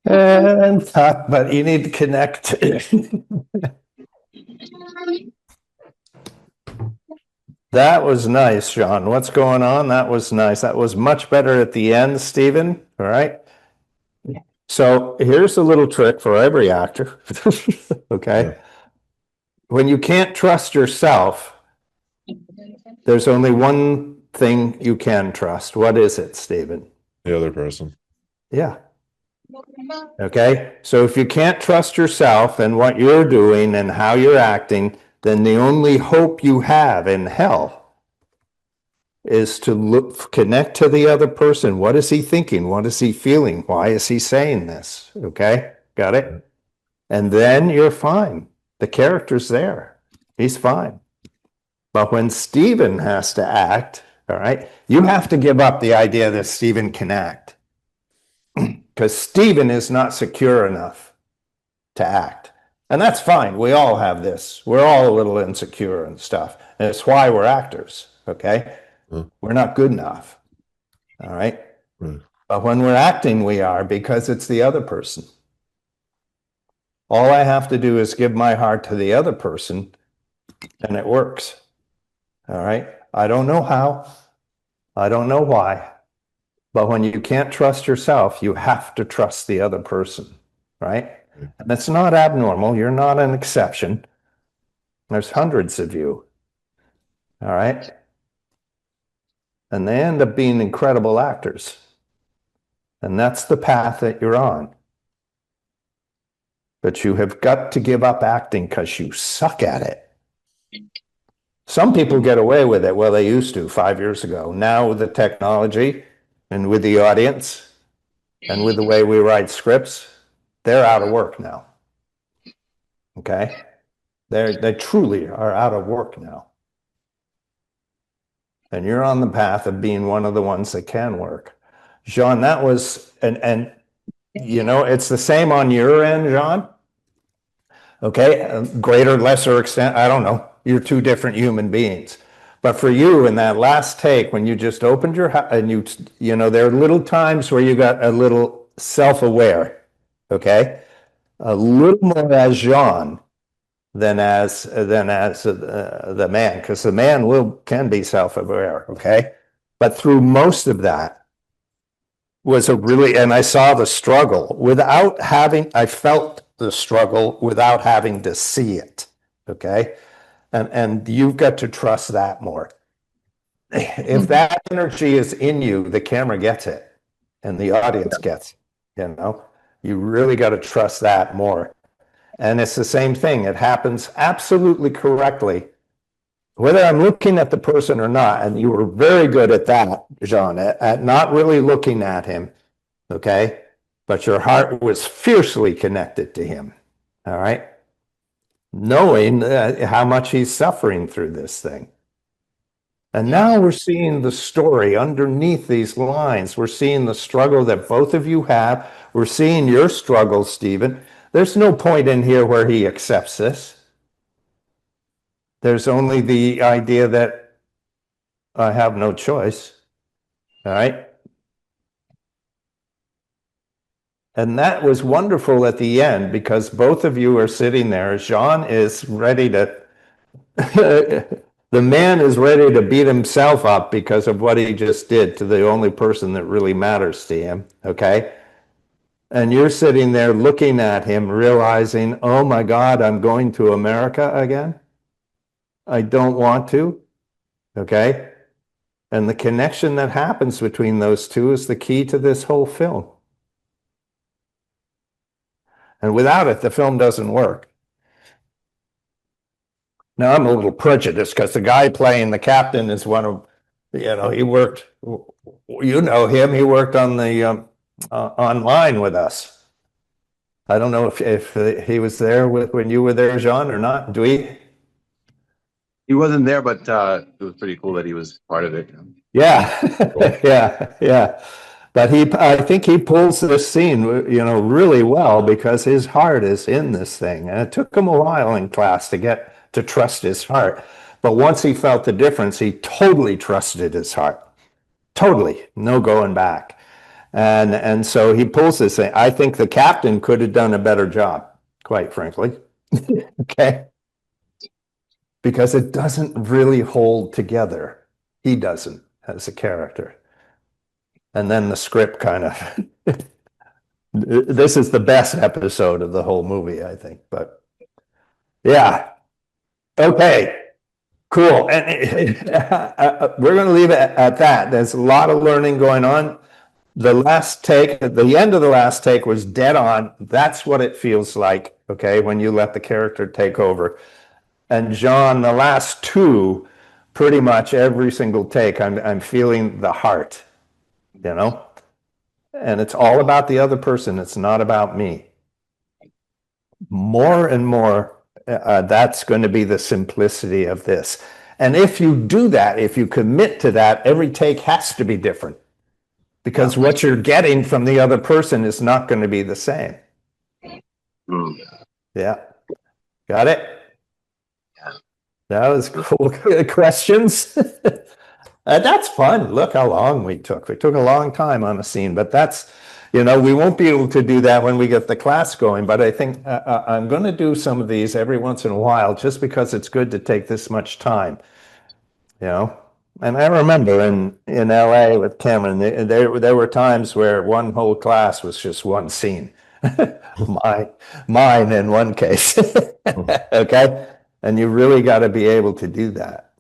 And but you need to connect. That was nice, Sean. What's going on? That was nice. That was much better at the end, Stephen. All right. So here's a little trick for every actor. Okay. Yeah. When you can't trust yourself, there's only one thing you can trust. What is it, Stephen? The other person. Yeah. Okay. So if you can't trust yourself and what you're doing and how you're acting, then the only hope you have in hell is to connect to the other person. What is he thinking? What is he feeling? Why is he saying this? Okay. Got it? And then you're fine. The character's there. He's fine. But when Stephen has to act, all right, you have to give up the idea that Stephen can act. Because Stephen is not secure enough to act. And that's fine. We all have this. We're all a little insecure and stuff. And it's why we're actors, okay? We're not good enough, all right? But when we're acting, we are, because it's the other person. All I have to do is give my heart to the other person, and it works, all right? I don't know how. I don't know why. But when you can't trust yourself, you have to trust the other person, right? And that's not abnormal. You're not an exception. There's hundreds of you, all right? And they end up being incredible actors. And that's the path that you're on. But you have got to give up acting because you suck at it. Some people get away with it. Well, they used to 5 years ago. Now with the technology and with the audience, And with the way we write scripts, they're out of work now. Okay? They truly are out of work now. And you're on the path of being one of the ones that can work. Jean, that was, and you know, it's the same on your end, Jean. Okay, greater, lesser extent, I don't know. You're two different human beings. But for you, in that last take, when you just opened your and you know, there are little times where you got a little self-aware, okay? A little more as Jean than as the man, because the man can be self-aware, okay? But through most of that was a really, and I saw the struggle without having, I felt the struggle without having to see it, okay? And you've got to trust that more. If that energy is in you, the camera gets it and the audience gets it, you know? You really got to trust that more. And it's the same thing. It happens absolutely correctly, whether I'm looking at the person or not. And you were very good at that, Jean, at not really looking at him, okay? But your heart was fiercely connected to him, all right? Knowing how much he's suffering through this thing. And now we're seeing the story underneath these lines. We're seeing the struggle that both of you have. We're seeing your struggle, Stephen. There's no point in here where he accepts this. There's only the idea that I have no choice. All right. And that was wonderful at the end because both of you are sitting there. Jean is ready to, the man is ready to beat himself up because of what he just did to the only person that really matters to him. Okay. And you're sitting there looking at him, realizing, oh my God, I'm going to America again. I don't want to. Okay. And the connection that happens between those two is the key to this whole film. And without it, the film doesn't work. Now, I'm a little prejudiced because the guy playing the captain is one of, you know, he worked, you know him, he worked on the online with us. I don't know if he was there when you were there, Jean, or not. Do we? He wasn't there, but it was pretty cool that he was part of it. Yeah, yeah. But I think he pulls this scene, you know, really well because his heart is in this thing. And it took him a while in class to get to trust his heart. But once he felt the difference, he totally trusted his heart. Totally, no going back. And so he pulls this thing. I think the captain could have done a better job, quite frankly. Okay. Because it doesn't really hold together. He doesn't as a character. And then the script kind of, this is the best episode of the whole movie, I think. But yeah, okay, cool. And we're going to leave it at that. There's a lot of learning going on. The last take, the end of the last take was dead on. That's what it feels like, okay, when you let the character take over. And John, the last two, pretty much every single take, I'm feeling the heart, you know? And it's all about the other person. It's not about me. More and more, that's going to be the simplicity of this. And if you do that, if you commit to that, every take has to be different because what you're getting from the other person is not going to be the same. Yeah. Got it? That was cool. Questions? That's fun. Look how long we took. We took a long time on a scene, but that's, you know, we won't be able to do that when we get the class going. But I think I'm going to do some of these every once in a while just because it's good to take this much time, you know. And I remember in LA with Cameron, there were times where one whole class was just one scene. Mine in one case. Okay. And you really got to be able to do that.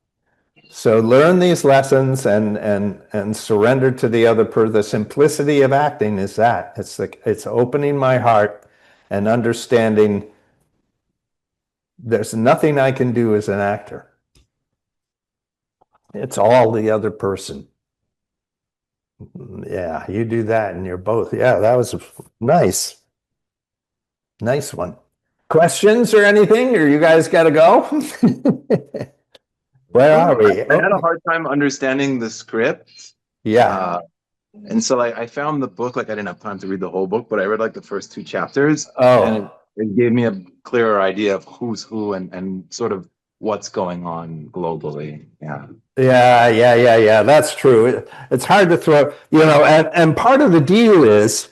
So learn these lessons and surrender to the other person. The simplicity of acting is that. It's opening my heart and understanding there's nothing I can do as an actor. It's all the other person. Yeah, you do that and you're both. Yeah, that was nice. Nice one. Questions or anything? Or you guys got to go? Where are we? I had a hard time understanding the script. Yeah. And so like I found the book, like I didn't have time to read the whole book, but I read like the first 2 chapters, and Oh, it gave me a clearer idea of who's who and sort of what's going on globally. Yeah. yeah. That's true. It's hard to throw, and part of the deal is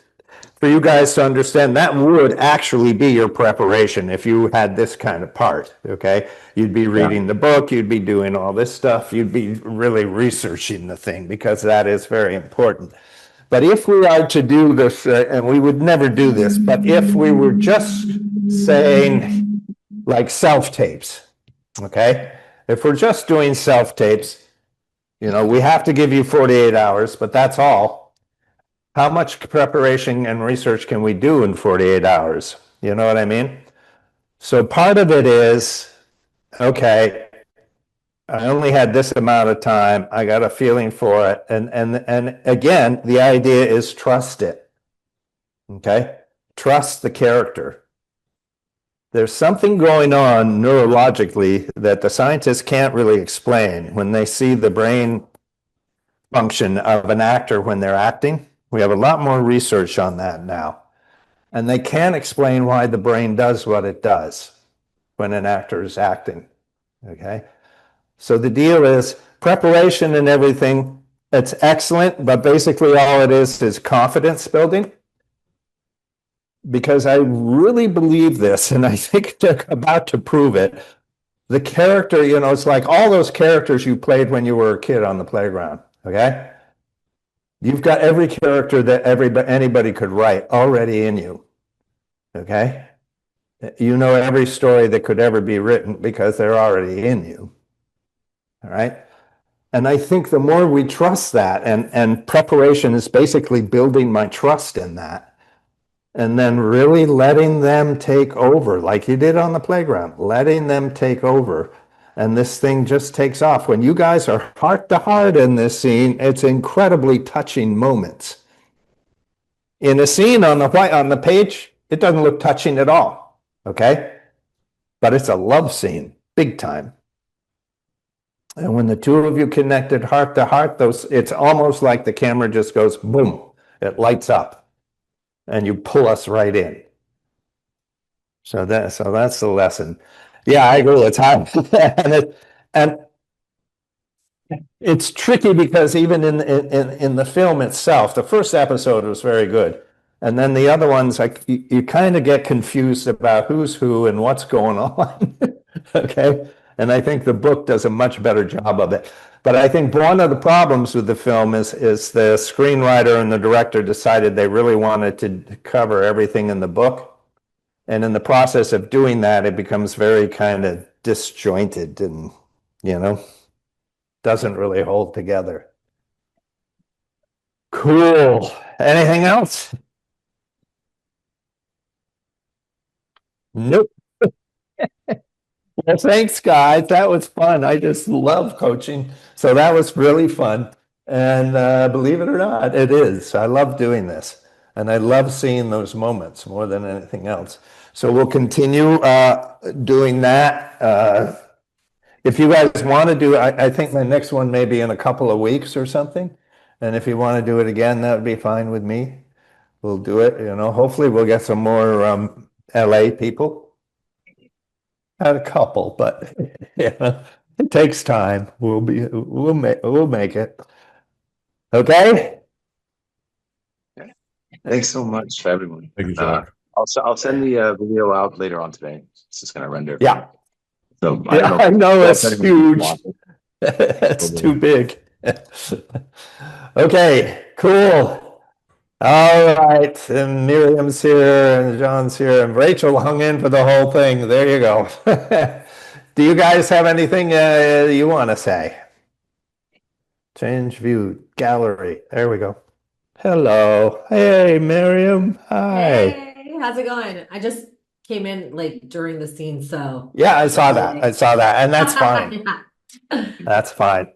for you guys to understand that would actually be your preparation if you had this kind of part, okay? You'd be reading the book, you'd be doing all this stuff, you'd be really researching the thing because that is very important. But if we are to do this, and we would never do this, but if we were just saying like self-tapes, okay? If we're just doing self-tapes, we have to give you 48 hours, but that's all. How much preparation and research can we do in 48 hours? You know what I mean? So part of it is, okay, I only had this amount of time. I got a feeling for it. And again, the idea is trust it. Okay? Trust the character. There's something going on neurologically that the scientists can't really explain when they see the brain function of an actor when they're acting. We have a lot more research on that now. And they can't explain why the brain does what it does when an actor is acting. Okay? So the deal is preparation and everything, it's excellent, but basically all it is confidence building. Because I really believe this, and I think they're about to prove it. The character, it's like all those characters you played when you were a kid on the playground, okay? You've got every character that anybody could write already in you, okay? You know every story that could ever be written because they're already in you, all right? And I think the more we trust that, and preparation is basically building my trust in that, and then really letting them take over, like you did on the playground, letting them take over. And this thing just takes off. When you guys are heart to heart in this scene, it's incredibly touching moments. In a scene on the page, it doesn't look touching at all, okay? But it's a love scene, big time. And when the two of you connected heart to heart, it's almost like the camera just goes boom, it lights up, and you pull us right in. So that's the lesson. Yeah, I agree. It's hard, and it's tricky because even in the film itself, the first episode was very good, and then the other ones, like you kind of get confused about who's who and what's going on. Okay, and I think the book does a much better job of it. But I think one of the problems with the film is the screenwriter and the director decided they really wanted to cover everything in the book. And in the process of doing that, it becomes very kind of disjointed and, doesn't really hold together. Cool. Anything else? Nope. Well, thanks, guys. That was fun. I just love coaching. So that was really fun. And believe it or not, it is. I love doing this. And I love seeing those moments more than anything else. So we'll continue doing that. If you guys want to do, I think my next one may be in a couple of weeks or something. And if you want to do it again, that would be fine with me. We'll do it. Hopefully we'll get some more LA people. Had a couple, but yeah, it takes time. We'll make it. Okay. Thanks so much for everyone. Thank you, John. I'll send the video out later on today. It's just gonna render. Yeah. So I know it's huge. It's too big. Okay, cool. All right, and Miriam's here, and John's here, and Rachel hung in for the whole thing. There you go. Do you guys have anything you want to say? Change view, gallery. There we go. Hello. Hey, Mariam. Hi. Hey, how's it going? I just came in like during the scene, so Yeah, I saw that. And that's fine. Yeah. That's fine.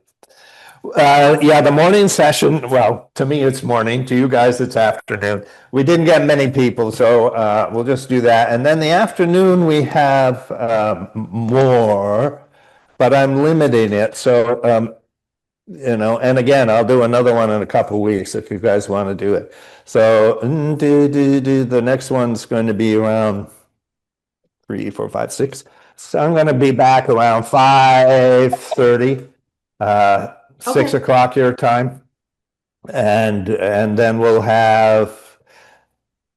Yeah, the morning session, well, to me, it's morning. To you guys, it's afternoon. We didn't get many people, so we'll just do that. And then the afternoon, we have more, but I'm limiting it. So, and again, I'll do another one in a couple of weeks if you guys want to do it. So, the next one's going to be around 3, 4, 5, 6. So I'm going to be back around 5:30. 6 Okay. o'clock your time. And then we'll have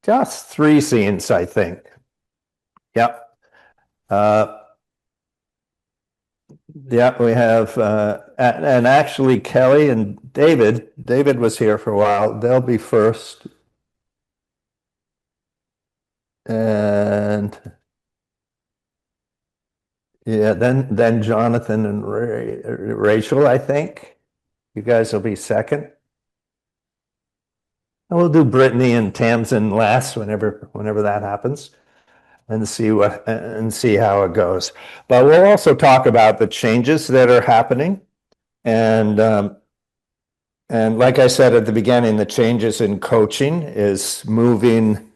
just 3 scenes, I think. Yep. Yeah, we have, and actually Kelly and David was here for a while. They'll be first. And yeah, then Jonathan and Rachel, I think. You guys will be second. And we'll do Brittany and Tamsin last whenever that happens, and see how it goes. But we'll also talk about the changes that are happening, and like I said at the beginning, the changes in coaching is moving.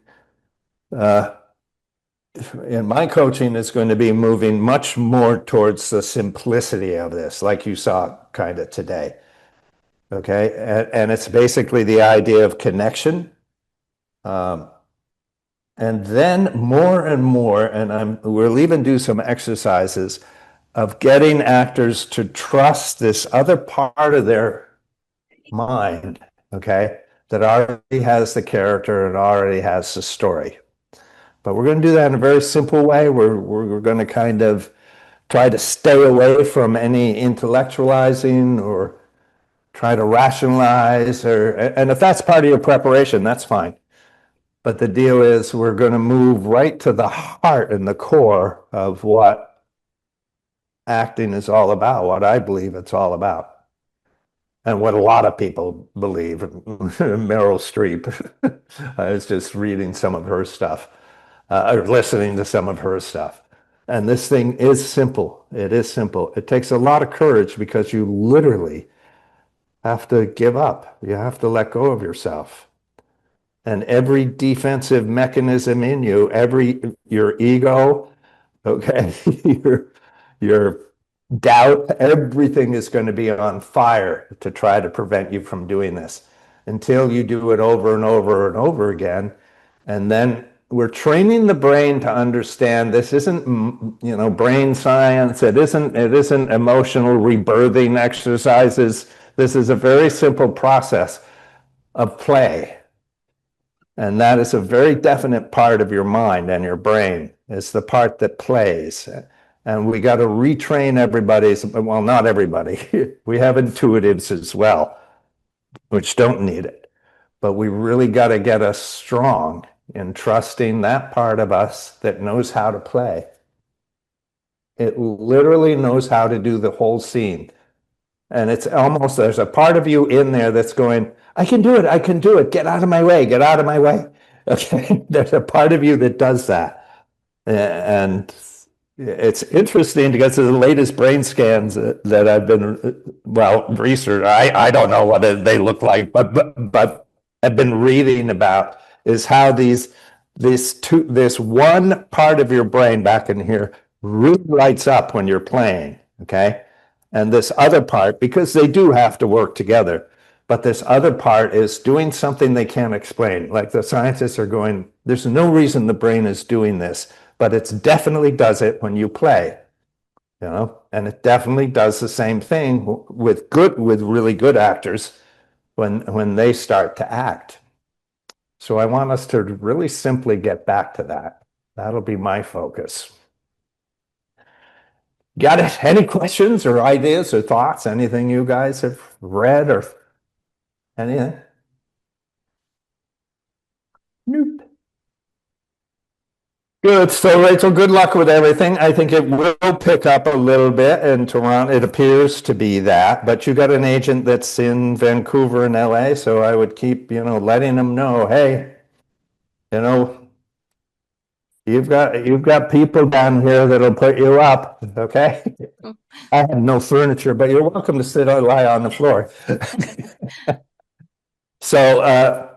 In my coaching is going to be moving much more towards the simplicity of this, like you saw kind of today. Okay, and it's basically the idea of connection. And then more and more, and we'll even do some exercises of getting actors to trust this other part of their mind, okay, that already has the character and already has the story. But we're going to do that in a very simple way. We're going to kind of try to stay away from any intellectualizing or try to rationalize, and if that's part of your preparation, that's fine. But the deal is we're going to move right to the heart and the core of what acting is all about, what I believe it's all about. And what a lot of people believe. Meryl Streep. I was just reading some of her stuff, or listening to some of her stuff. And this thing is simple. It is simple. It takes a lot of courage because you literally have to give up. You have to let go of yourself. And every defensive mechanism in you, your ego, okay, your doubt, everything is going to be on fire to try to prevent you from doing this until you do it over and over and over again. And then we're training the brain to understand this isn't, brain science. It isn't emotional rebirthing exercises. This is a very simple process of play. And that is a very definite part of your mind and your brain. It's the part that plays. And we got to retrain well, not everybody. We have intuitives as well, which don't need it. But we really got to get us strong in trusting that part of us that knows how to play. It literally knows how to do the whole scene. And it's almost, there's a part of you in there that's going, I can do it, get out of my way, get out of my way. Okay, there's a part of you that does that. And it's interesting to get to the latest brain scans that I've been, research. I don't know what they look like, but I've been reading about is how this one part of your brain back in here really lights up when you're playing. Okay. And this other part, because they do have to work together, but this other part is doing something they can't explain. Like the scientists are going, there's no reason the brain is doing this, but it definitely does it when you play, and it definitely does the same thing with really good actors when they start to act. So I want us to really simply get back to that. That'll be my focus. Got it? Any questions or ideas or thoughts? Anything you guys have read or anything? Nope. Good. So, Rachel, good luck with everything. I think it will pick up a little bit in Toronto. It appears to be that, but you got an agent that's in Vancouver and LA, so I would keep, letting them know, hey, You've got people down here that'll put you up, okay? I have no furniture, but you're welcome to sit or lie on the floor. So,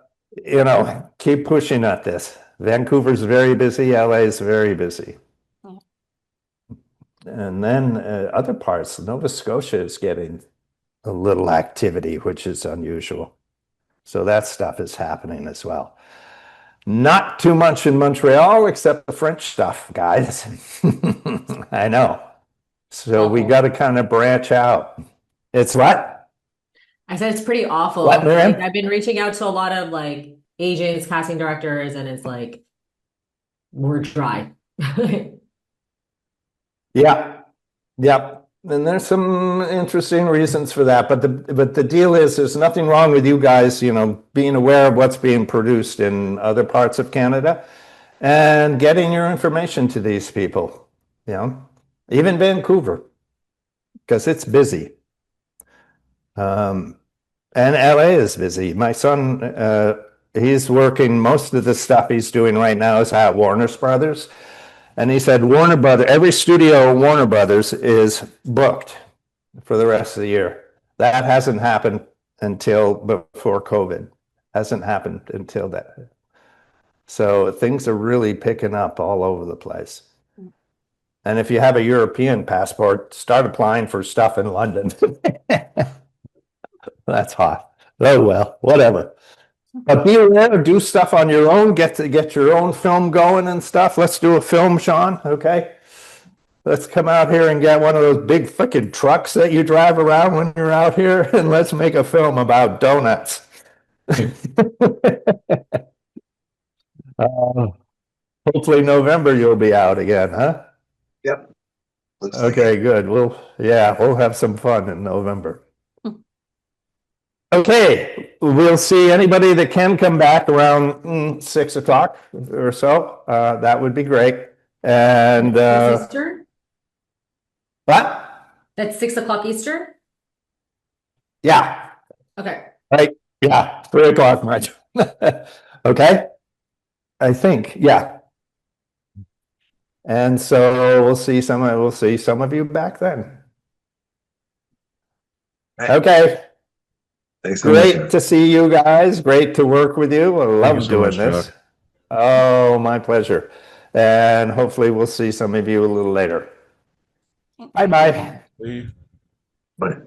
keep pushing at this. Vancouver's very busy, LA is very busy. Yeah. And then other parts, Nova Scotia is getting a little activity, which is unusual. So that stuff is happening as well. Not too much in Montreal, except the French stuff, guys. I know. So we got to kind of branch out. It's what? I said it's pretty awful. What, Mariam? Like, I've been reaching out to a lot of like agents, casting directors, and it's like we're dry. Yeah. Yep. And there's some interesting reasons for that. But the deal is there's nothing wrong with you guys, being aware of what's being produced in other parts of Canada and getting your information to these people, even Vancouver, because it's busy. And LA is busy. My son, he's working, most of the stuff he's doing right now is at Warner Brothers. And he said every studio Warner Brothers is booked for the rest of the year. That hasn't happened until before COVID. Hasn't happened until that. So things are really picking up all over the place. And if you have a European passport, start applying for stuff in London. That's hot. Oh, well, whatever. But be aware, do stuff on your own, get your own film going and stuff. Let's do a film, Sean, okay? Let's come out here and get one of those big freaking trucks that you drive around when you're out here, and let's make a film about donuts. Hopefully November you'll be out again, huh? Yep. Looks like Okay, good. We'll have some fun in November. Okay, we'll see anybody that can come back around 6 o'clock or so. That would be great. And That's Eastern? what? That's 6 o'clock Eastern? Yeah, Okay. right. Yeah, 3 o'clock, March. Okay, I think, yeah. And so we'll see some of you back then. Right. Okay. Thanks so much. Great to see you guys. Great to work with you. I love doing this. Oh, my pleasure. And hopefully we'll see some of you a little later. Bye-bye. We- But